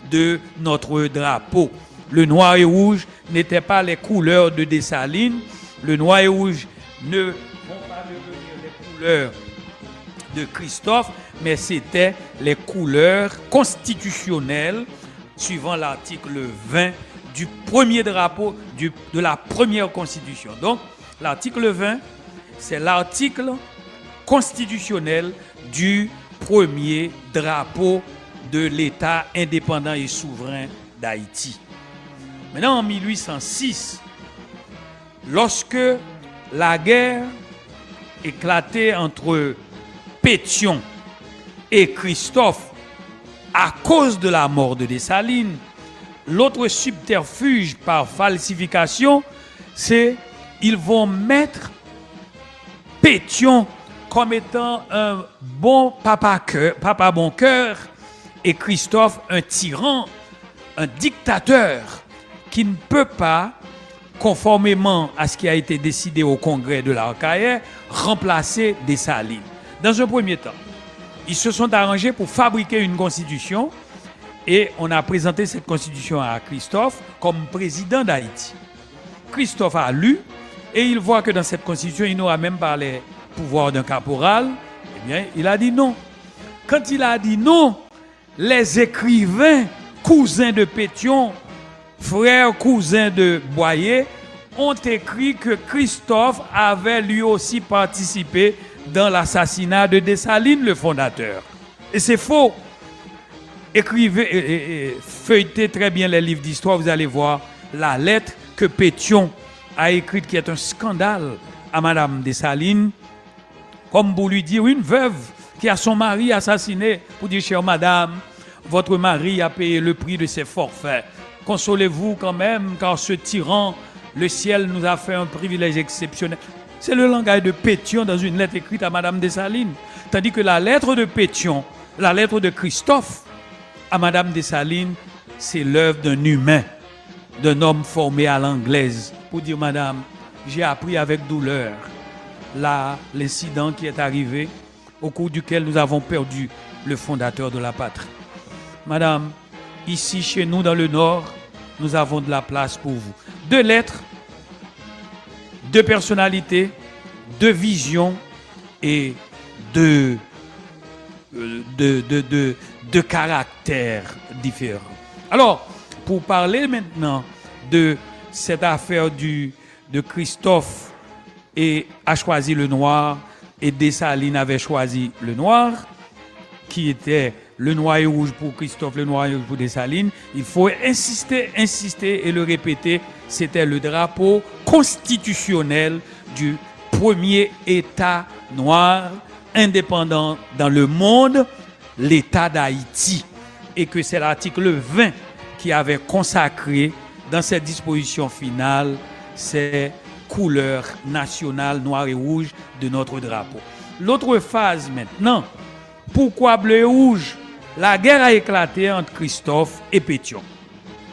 de notre drapeau. Le noir et rouge n'étaient pas les couleurs de Dessalines. Le noir et rouge ne vont pas devenir les couleurs de Christophe, mais c'était les couleurs constitutionnelles suivant l'article 20 du premier drapeau de la première constitution. Donc, l'article 20, c'est l'article constitutionnel du premier drapeau de l'État indépendant et souverain d'Haïti. Maintenant, en 1806, lorsque la guerre éclatait entre Pétion et Christophe à cause de la mort de Dessalines, l'autre subterfuge par falsification, c'est ils vont mettre Pétion comme étant un bon papa bon cœur, et Christophe un tyran, un dictateur qui ne peut pas, conformément à ce qui a été décidé au congrès de l'Arcaïre, remplacer Dessalines. Dans un premier temps, ils se sont arrangés pour fabriquer une constitution, et on a présenté cette constitution à Christophe comme président d'Haïti. Christophe a lu, et il voit que dans cette constitution, il n'aura même pas les pouvoirs d'un caporal. Eh bien, il a dit non. Quand il a dit non, les écrivains, cousins de Pétion, frères, cousins de Boyer, ont écrit que Christophe avait lui aussi participé dans l'assassinat de Dessalines, le fondateur. Et c'est faux. Écrivez, feuilletez très bien les livres d'histoire, vous allez voir la lettre que Pétion a écrite, qui est un scandale à Madame Dessalines, comme pour lui dire, une veuve qui a son mari assassiné, pour dire: chère madame, votre mari a payé le prix de ses forfaits. Consolez-vous quand même, car ce tyran, le ciel nous a fait un privilège exceptionnel. C'est le langage de Pétion dans une lettre écrite à Madame Dessalines. Tandis que la lettre de Pétion, la lettre de Christophe à Madame Dessalines, c'est l'œuvre d'un humain, d'un homme formé à l'anglaise. Pour dire: madame, j'ai appris avec douleur l'incident qui est arrivé, au cours duquel nous avons perdu le fondateur de la patrie. Madame, ici chez nous dans le Nord, nous avons de la place pour vous. 2 lettres, 2 personnalités, 2 visions et 2 caractères différents. Alors, pour parler maintenant de cette affaire de Christophe et a choisi le noir, et Dessalines avait choisi le noir, qui était le noir et rouge pour Christophe, le noir et rouge pour Dessalines, il faut insister et le répéter, c'était le drapeau constitutionnel du premier État noir indépendant dans le monde, l'État d'Haïti, et que c'est l'article 20 qui avait consacré dans cette disposition finale ces couleurs nationales noir et rouge de notre drapeau. L'autre phase maintenant, pourquoi bleu et rouge? La guerre a éclaté entre Christophe et Pétion,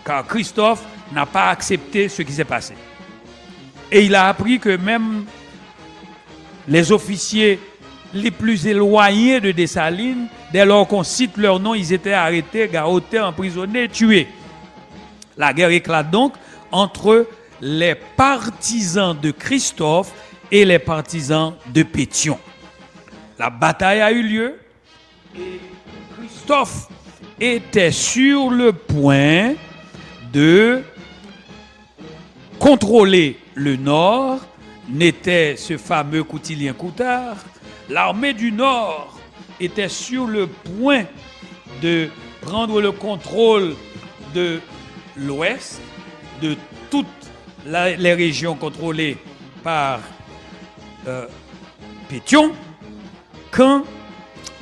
car Christophe n'a pas accepté ce qui s'est passé. Et il a appris que même les officiers les plus éloignés de Dessalines, dès lors qu'on cite leur nom, ils étaient arrêtés, garrottés, emprisonnés, tués. La guerre éclate donc entre les partisans de Christophe et les partisans de Pétion. La bataille a eu lieu et Christophe était sur le point de contrôler le Nord, n'était ce fameux Coutilien Coutard. L'armée du Nord était sur le point de prendre le contrôle de l'Ouest, de toutes les régions contrôlées par Pétion, quand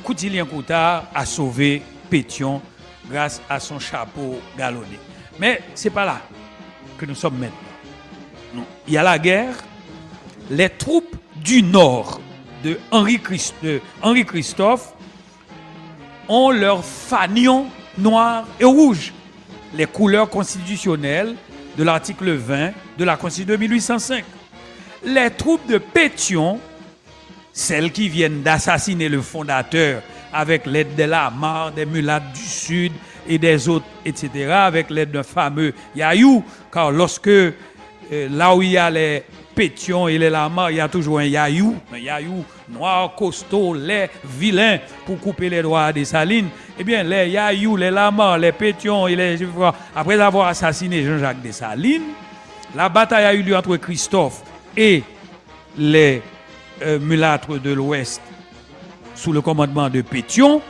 Coutilien Coutard a sauvé Pétion grâce à son chapeau galonné. Mais c'est pas là que nous sommes maintenant. Non. Il y a la guerre. Les troupes du Nord de Henri Christophe ont leur fanion noir et rouge, les couleurs constitutionnelles de l'article 20 de la Constitution de 1805. Les troupes de Pétion, celles qui viennent d'assassiner le fondateur avec l'aide de la Mare, des mulattes du Sud et des autres, etc., avec l'aide d'un fameux Yayou, car lorsque là où il y a les Pétion et les Lamar, il y a toujours un Yayou noir, costaud, laid, vilain, pour couper les doigts des Salines. Eh bien, les Yayou, les Lamar, les Pétion et les... Après avoir assassiné Jean-Jacques Dessalines, la bataille a eu lieu entre Christophe et les mulâtres de l'Ouest sous le commandement de Pétion.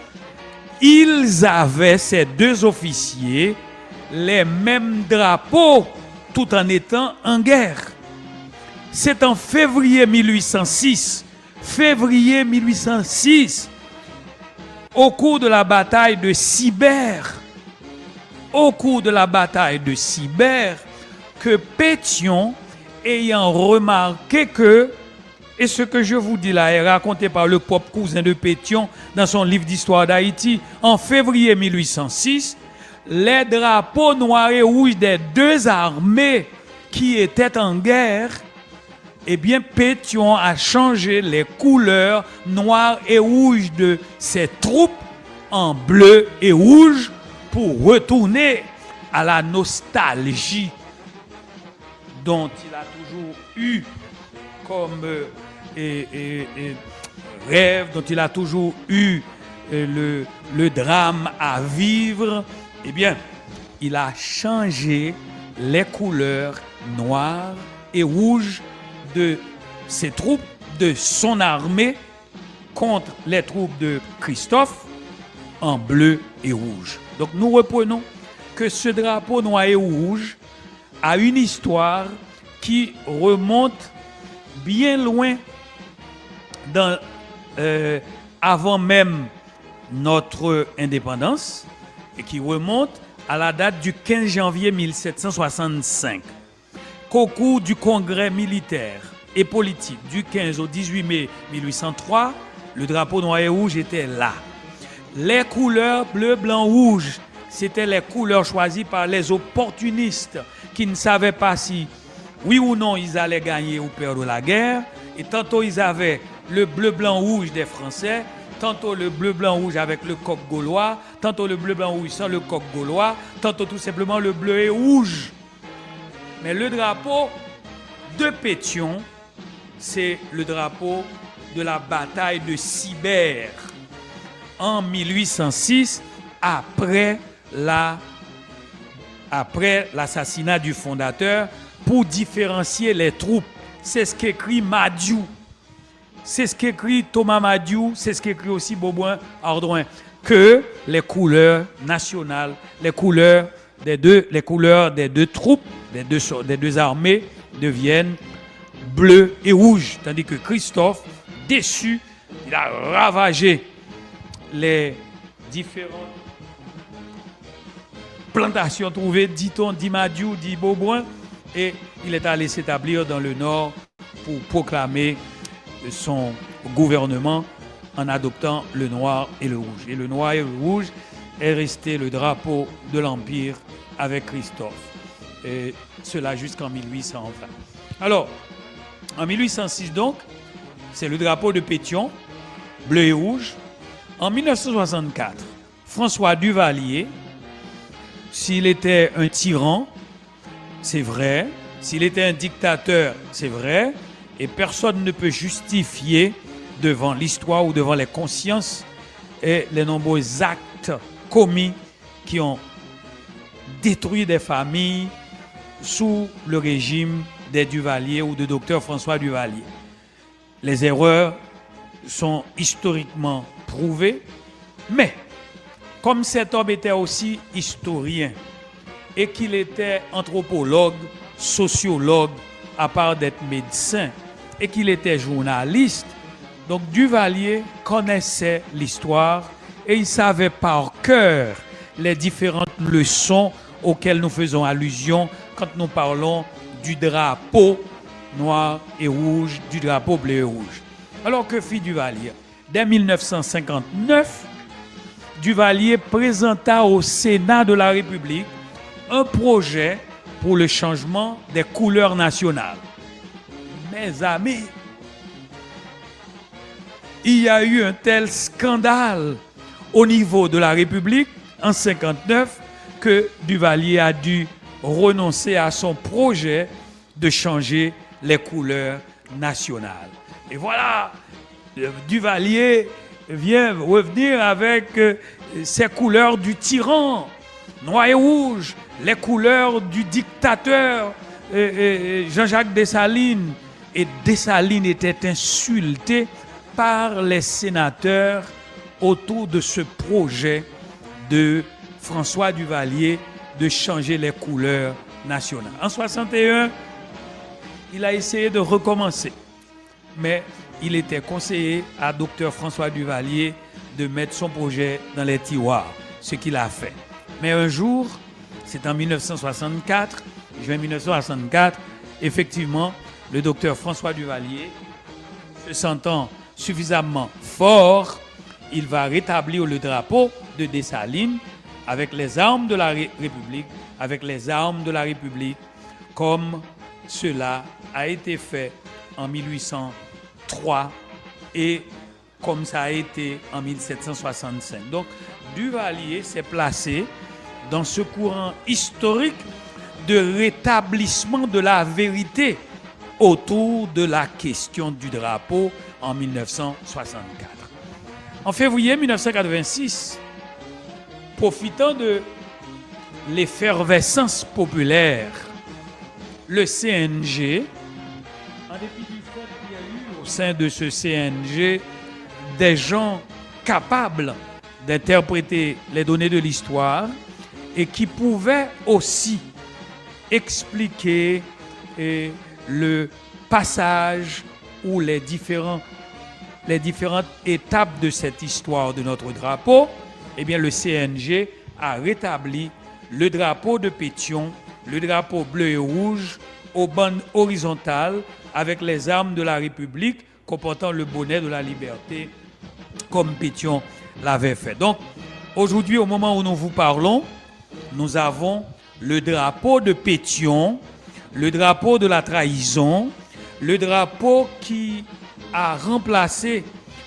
Ils avaient, ces deux officiers, les mêmes drapeaux tout en étant en guerre. C'est en février 1806, au cours de la bataille de Sibert, que Pétion, ayant remarqué que, et ce que je vous dis là est raconté par le propre cousin de Pétion dans son livre d'histoire d'Haïti, en février 1806, les drapeaux noirs et rouges des deux armées qui étaient en guerre, eh bien, Pétion a changé les couleurs noires et rouges de ses troupes en bleu et rouge pour retourner à la nostalgie dont il a toujours eu comme rêve, dont il a toujours eu le drame à vivre. Eh bien, il a changé les couleurs noires et rouges de ses troupes, de son armée, contre les troupes de Christophe, en bleu et rouge. Donc nous reprenons que ce drapeau noir et rouge a une histoire qui remonte bien loin avant même notre indépendance et qui remonte à la date du 15 janvier 1765. Qu'au cours du congrès militaire et politique du 15 au 18 mai 1803, le drapeau noir et rouge était là. Les couleurs bleu, blanc, rouge, c'était les couleurs choisies par les opportunistes qui ne savaient pas si, oui ou non, ils allaient gagner ou perdre la guerre. Et tantôt, ils avaient le bleu, blanc, rouge des Français, tantôt le bleu, blanc, rouge avec le coq gaulois, tantôt le bleu, blanc, rouge sans le coq gaulois, tantôt tout simplement le bleu et rouge. Mais le drapeau de Pétion, c'est le drapeau de la bataille de Sibert en 1806, après l'assassinat du fondateur, pour différencier les troupes. C'est ce qu'écrit Madiou, c'est ce qu'écrit Thomas Madiou, c'est ce qu'écrit aussi Beauboin Ardouin, que les couleurs nationales, les couleurs des deux troupes, des deux armées deviennent bleu et rouge. Tandis que Christophe, déçu, il a ravagé les différentes plantations trouvées, dit-on, dit Madiou, dit Beauboin, et il est allé s'établir dans le nord pour proclamer son gouvernement en adoptant le noir et le rouge. Et le noir et le rouge est resté le drapeau de l'Empire avec Christophe. Et cela jusqu'en 1820. Alors, en 1806 donc, c'est le drapeau de Pétion, bleu et rouge. En 1964, François Duvalier, s'il était un tyran, c'est vrai. S'il était un dictateur, c'est vrai. Et personne ne peut justifier devant l'histoire ou devant les consciences et les nombreux actes commis qui ont détruit des familles sous le régime des Duvalier ou de docteur François Duvalier. Les erreurs sont historiquement prouvées, mais comme cet homme était aussi historien et qu'il était anthropologue, sociologue, à part d'être médecin, et qu'il était journaliste, Donc Duvalier connaissait l'histoire et il savait par cœur les différentes leçons auxquelles nous faisons allusion quand nous parlons du drapeau noir et rouge, du drapeau bleu et rouge. Alors que fit Duvalier? Dès 1959, Duvalier présenta au Sénat de la République un projet pour le changement des couleurs nationales. Mes amis, il y a eu un tel scandale au niveau de la République en 1959 que Duvalier a dû renoncer à son projet de changer les couleurs nationales. Et voilà, Duvalier vient revenir avec ses couleurs du tyran, noir et rouge, les couleurs du dictateur Jean-Jacques Dessalines. Et Dessalines était insulté par les sénateurs autour de ce projet de François Duvalier de changer les couleurs nationales. En 1961, il a essayé de recommencer, mais il était conseillé à Dr François Duvalier de mettre son projet dans les tiroirs, ce qu'il a fait. Mais un jour, c'est en 1964, juin 1964, effectivement, le docteur François Duvalier, se sentant suffisamment fort, il va rétablir le drapeau de Dessalines avec les armes de la République, comme cela a été fait en 1803 et comme ça a été en 1765. Donc, Duvalier s'est placé dans ce courant historique de rétablissement de la vérité autour de la question du drapeau en 1964. En février 1986, profitant de l'effervescence populaire, le CNG, en dépit du fait qu'il y a eu au sein de ce CNG des gens capables d'interpréter les données de l'histoire et qui pouvaient aussi expliquer le passage ou les différentes étapes de cette histoire de notre drapeau, eh bien le CNG a rétabli le drapeau de Pétion, le drapeau bleu et rouge aux bandes horizontales avec les armes de la République comportant le bonnet de la liberté comme Pétion l'avait fait. Donc aujourd'hui, au moment où nous vous parlons, nous avons le drapeau de Pétion, le drapeau de la trahison, le drapeau qui a remplacé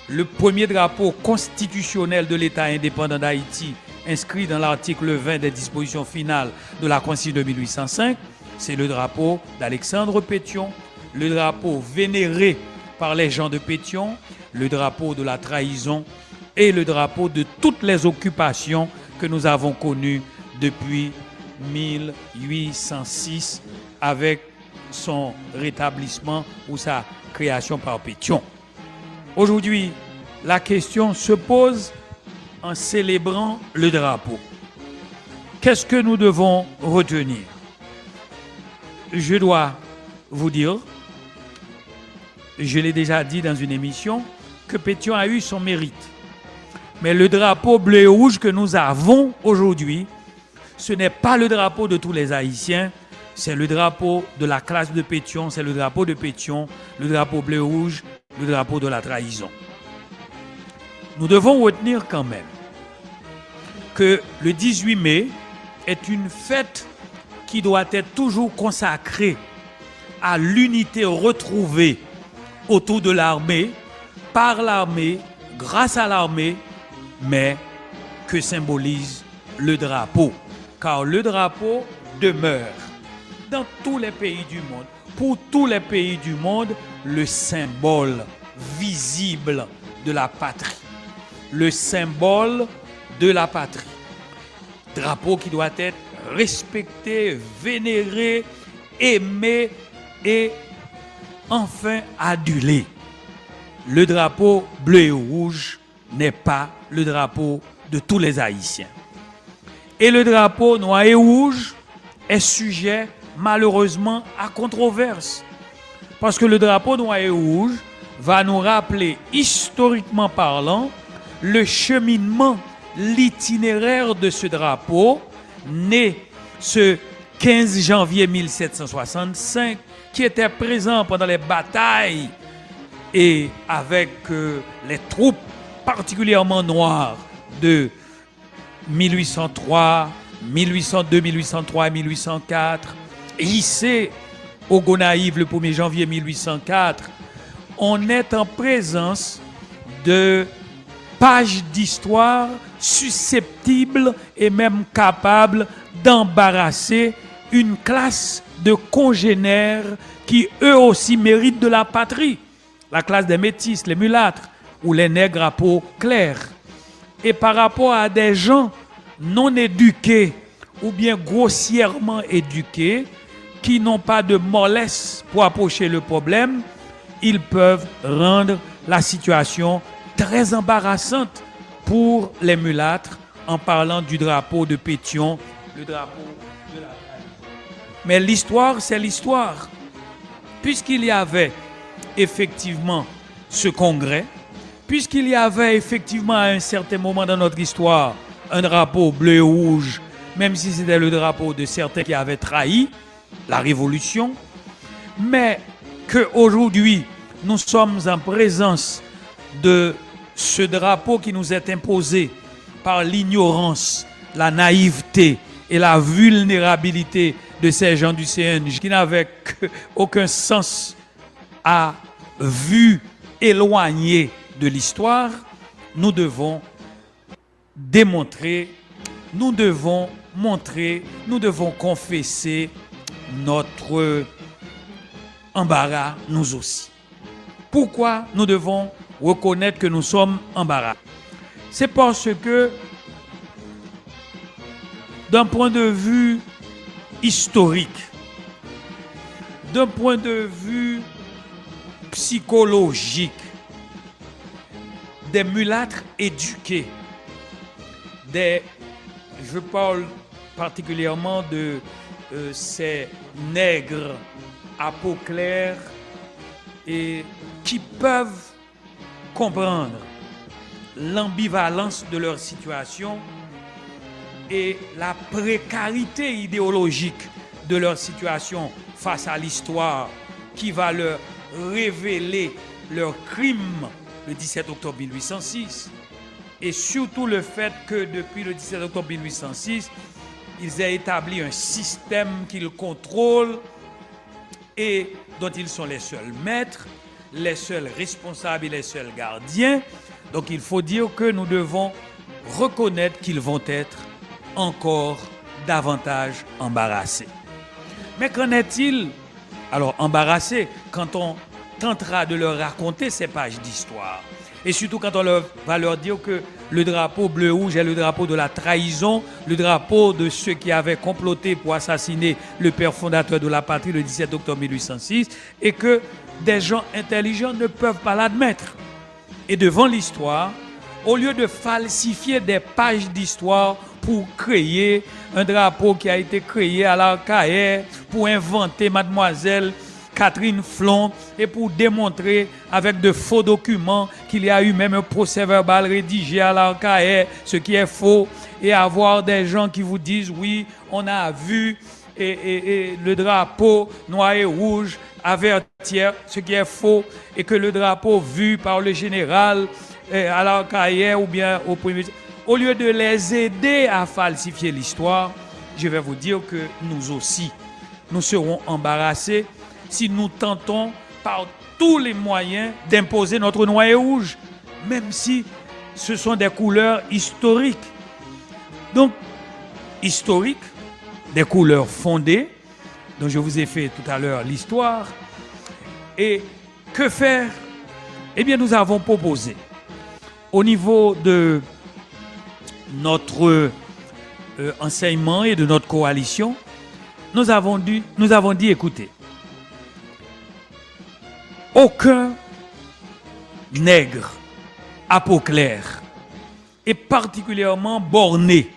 le premier drapeau constitutionnel de l'État indépendant d'Haïti, inscrit dans l'article 20 des dispositions finales de la Constitution de 1805, c'est le drapeau d'Alexandre Pétion, le drapeau vénéré par les gens de Pétion, le drapeau de la trahison et le drapeau de toutes les occupations que nous avons connues depuis 1806 avec son rétablissement ou sa création par Pétion. Aujourd'hui, la question se pose en célébrant le drapeau. Qu'est-ce que nous devons retenir? Je dois vous dire, je l'ai déjà dit dans une émission, que Pétion a eu son mérite. Mais le drapeau bleu et rouge que nous avons aujourd'hui, ce n'est pas le drapeau de tous les Haïtiens, c'est le drapeau de la classe de Pétion, c'est le drapeau de Pétion, le drapeau bleu et rouge, le drapeau de la trahison. Nous devons retenir quand même que le 18 mai est une fête qui doit être toujours consacrée à l'unité retrouvée autour de l'armée, par l'armée, grâce à l'armée, mais que symbolise le drapeau. Car le drapeau demeure dans tous les pays du monde, pour tous les pays du monde, le symbole visible de la patrie. Le symbole de la patrie. Drapeau qui doit être respecté, vénéré, aimé et enfin adulé. Le drapeau bleu et rouge n'est pas le drapeau de tous les Haïtiens. Et le drapeau noir et rouge est sujet malheureusement à controverse. Parce que le drapeau noir et rouge va nous rappeler, historiquement parlant, le cheminement, l'itinéraire de ce drapeau, né ce 15 janvier 1765, qui était présent pendant les batailles et avec les troupes particulièrement noires de 1803, 1802, 1803 et 1804, hissé au Gonaïves le 1er janvier 1804, on est en présence de pages d'histoire susceptibles et même capables d'embarrasser une classe de congénères qui eux aussi méritent de la patrie, la classe des métis, les mulâtres ou les nègres à peau claire. Et par rapport à des gens non éduqués ou bien grossièrement éduqués, qui n'ont pas de mollesse pour approcher le problème, ils peuvent rendre la situation très embarrassante pour les mulâtres en parlant du drapeau de Pétion, le drapeau de la trahison. Mais l'histoire, c'est l'histoire. Puisqu'il y avait effectivement ce congrès, puisqu'il y avait effectivement à un certain moment dans notre histoire un drapeau bleu et rouge, même si c'était le drapeau de certains qui avaient trahi la révolution, mais qu'aujourd'hui nous sommes en présence de ce drapeau qui nous est imposé par l'ignorance, la naïveté et la vulnérabilité de ces gens du CNJ qui n'avaient aucun sens à vue éloignée de l'histoire. Nous devons démontrer, nous devons montrer, nous devons confesser notre embarras, nous aussi. Pourquoi nous devons reconnaître que nous sommes embarras? C'est parce que, d'un point de vue historique, d'un point de vue psychologique, des mulâtres éduqués, je parle particulièrement de ces nègres à peau claire et qui peuvent comprendre l'ambivalence de leur situation et la précarité idéologique de leur situation face à l'histoire qui va leur révéler leur crime le 17 octobre 1806 et surtout le fait que depuis le 17 octobre 1806, ils aient établi un système qu'ils contrôlent et dont ils sont les seuls maîtres, les seuls responsables et les seuls gardiens. Donc il faut dire que nous devons reconnaître qu'ils vont être encore davantage embarrassés. Mais qu'en est-il? Alors embarrassés quand on tentera de leur raconter ces pages d'histoire. Et surtout quand on va leur dire que le drapeau bleu-rouge est le drapeau de la trahison, le drapeau de ceux qui avaient comploté pour assassiner le père fondateur de la patrie le 17 octobre 1806, et que des gens intelligents ne peuvent pas l'admettre. Et devant l'histoire, au lieu de falsifier des pages d'histoire pour créer un drapeau qui a été créé à l'archaïque, pour inventer mademoiselle Catherine Flon et pour démontrer avec de faux documents qu'il y a eu même un procès-verbal rédigé à l'archaïque, ce qui est faux, et avoir des gens qui vous disent oui, on a vu et le drapeau noir et rouge avertir, ce qui est faux, et que le drapeau vu par le général à l'archaïque ou bien au premier, au lieu de les aider à falsifier l'histoire, je vais vous dire que nous aussi, nous serons embarrassés si nous tentons par tous les moyens d'imposer notre noir et rouge, même si ce sont des couleurs historiques. Donc, historiques, des couleurs fondées, dont je vous ai fait tout à l'heure l'histoire. Et que faire? Eh bien, nous avons proposé, au niveau de notre enseignement et de notre coalition, nous avons dit, écoutez, aucun nègre à peau claire et particulièrement borné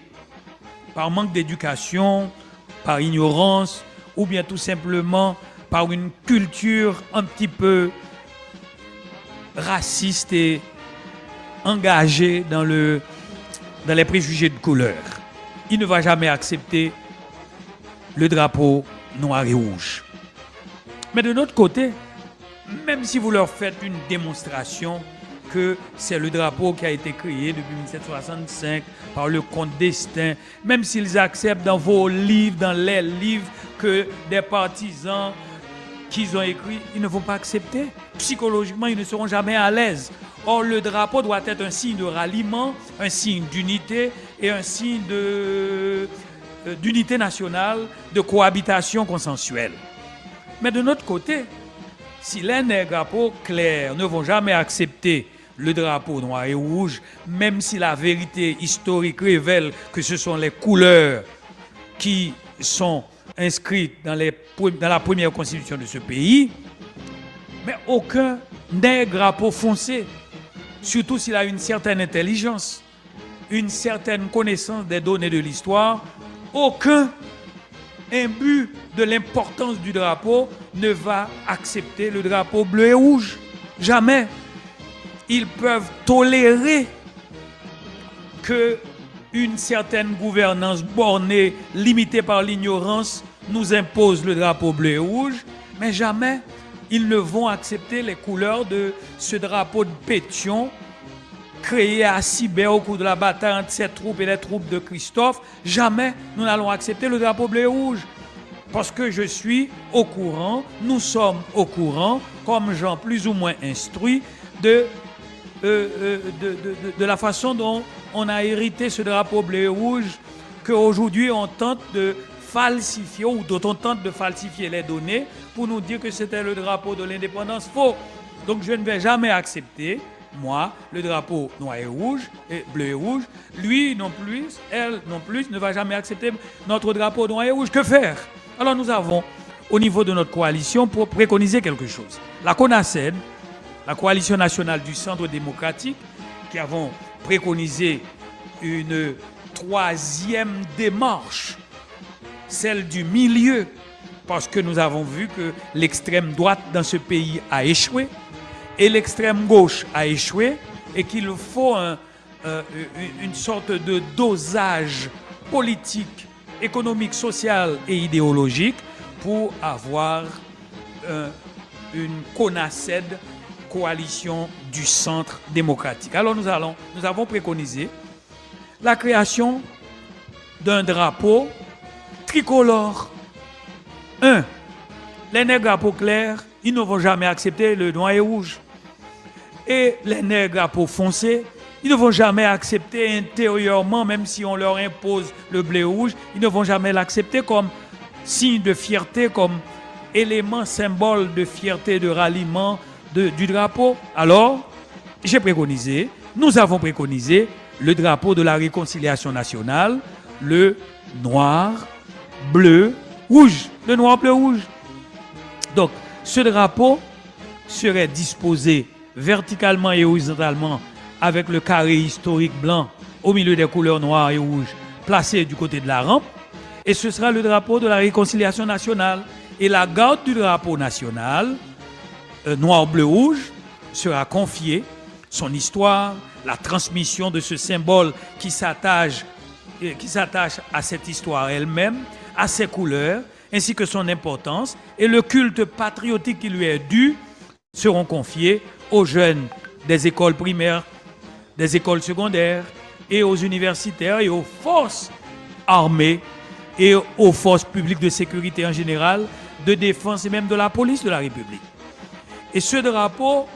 par manque d'éducation, par ignorance ou bien tout simplement par une culture un petit peu raciste et engagé dans les préjugés de couleur. Il ne va jamais accepter le drapeau noir et rouge. Mais de notre côté, même si vous leur faites une démonstration que c'est le drapeau qui a été créé depuis 1765 par le comte d'Estaing, même s'ils acceptent dans vos livres, dans les livres que des partisans qu'ils ont écrits, ils ne vont pas accepter. Psychologiquement, ils ne seront jamais à l'aise. Or, le drapeau doit être un signe de ralliement, un signe d'unité et un signe d'unité nationale, de cohabitation consensuelle. Mais de notre côté, si les nègres à peau claire ne vont jamais accepter le drapeau noir et rouge, même si la vérité historique révèle que ce sont les couleurs qui sont inscrites dans la première constitution de ce pays, mais aucun nègre à peau foncé, surtout s'il a une certaine intelligence, une certaine connaissance des données de l'histoire, aucun imbu de l'importance du drapeau ne va accepter le drapeau bleu et rouge. Jamais. Ils peuvent tolérer que une certaine gouvernance bornée, limitée par l'ignorance, nous impose le drapeau bleu et rouge, mais jamais ils ne vont accepter les couleurs de ce drapeau de Pétion créé à Sibé au cours de la bataille entre ses troupes et les troupes de Christophe. Jamais nous n'allons accepter le drapeau bleu et rouge. Parce que je suis au courant, nous sommes au courant, comme gens plus ou moins instruits, de la façon dont on a hérité ce drapeau bleu et rouge, qu'aujourd'hui on tente de falsifier, ou dont on tente de falsifier les données pour nous dire que c'était le drapeau de l'indépendance. Faux. Donc je ne vais jamais accepter, moi, le drapeau noir et rouge, et bleu et rouge. Lui non plus, elle non plus, ne va jamais accepter notre drapeau noir et rouge. Que faire? Alors nous avons, au niveau de notre coalition, pour préconiser quelque chose. La CONACED, la Coalition nationale du Centre démocratique, qui avons préconisé une troisième démarche, celle du milieu, parce que nous avons vu que l'extrême droite dans ce pays a échoué et l'extrême gauche a échoué, et qu'il faut une sorte de dosage politique, économique, social et idéologique pour avoir une CONACED, coalition du centre démocratique. Alors nous avons préconisé la création d'un drapeau tricolore. Les nègres à peau claire, ils ne vont jamais accepter le noir et rouge. Et les nègres à peau foncée, ils ne vont jamais accepter intérieurement, même si on leur impose le bleu et rouge, ils ne vont jamais l'accepter comme signe de fierté, comme élément, symbole de fierté, de ralliement du drapeau. Alors, nous avons préconisé le drapeau de la réconciliation nationale, le noir, bleu, rouge. Le noir, bleu, rouge. Donc, ce drapeau serait disposé verticalement et horizontalement avec le carré historique blanc au milieu des couleurs noires et rouges placé du côté de la rampe. Et ce sera le drapeau de la réconciliation nationale. Et la garde du drapeau national, noir, bleu, rouge, sera confiée, son histoire, la transmission de ce symbole qui s'attache à cette histoire elle-même, à ses couleurs, ainsi que son importance, et le culte patriotique qui lui est dû seront confiés aux jeunes des écoles primaires, des écoles secondaires, et aux universitaires et aux forces armées et aux forces publiques de sécurité en général, de défense et même de la police de la République. Et ce drapeau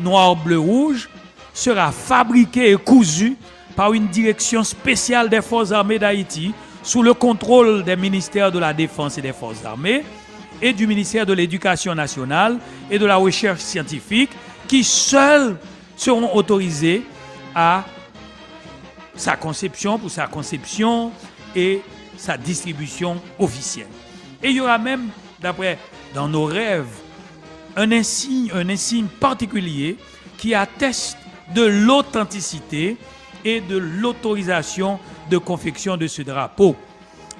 noir, bleu, rouge sera fabriqué et cousu par une direction spéciale des forces armées d'Haïti sous le contrôle des ministères de la Défense et des forces armées et du ministère de l'Éducation nationale et de la recherche scientifique, qui seuls seront autorisés à sa conception et sa distribution officielle. Et il y aura même, dans nos rêves, un insigne particulier qui atteste de l'authenticité et de l'autorisation de confection de ce drapeau.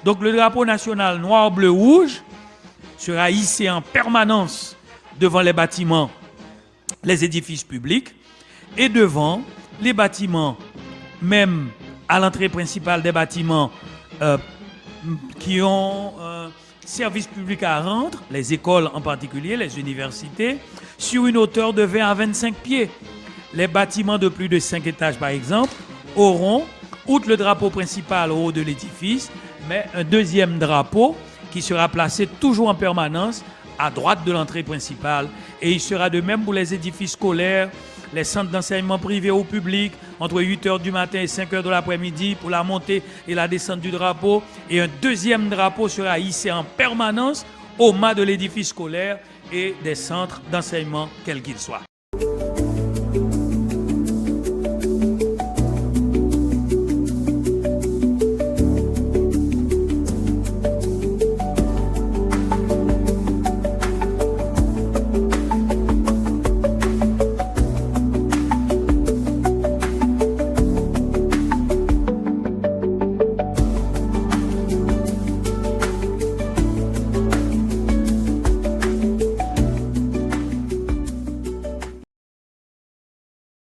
Donc le drapeau national noir, bleu, rouge sera hissé en permanence devant les bâtiments les édifices publics et devant les bâtiments, même à l'entrée principale des bâtiments qui ont un service public à rendre, les écoles en particulier, les universités, sur une hauteur de 20 à 25 pieds. Les bâtiments de plus de 5 étages, par exemple, auront, outre le drapeau principal au haut de l'édifice, mais un deuxième drapeau qui sera placé toujours en permanence à droite de l'entrée principale. Et il sera de même pour les édifices scolaires, les centres d'enseignement privés ou publics, entre 8h du matin et 5h de l'après-midi pour la montée et la descente du drapeau. Et un deuxième drapeau sera hissé en permanence au mât de l'édifice scolaire et des centres d'enseignement, quels qu'ils soient.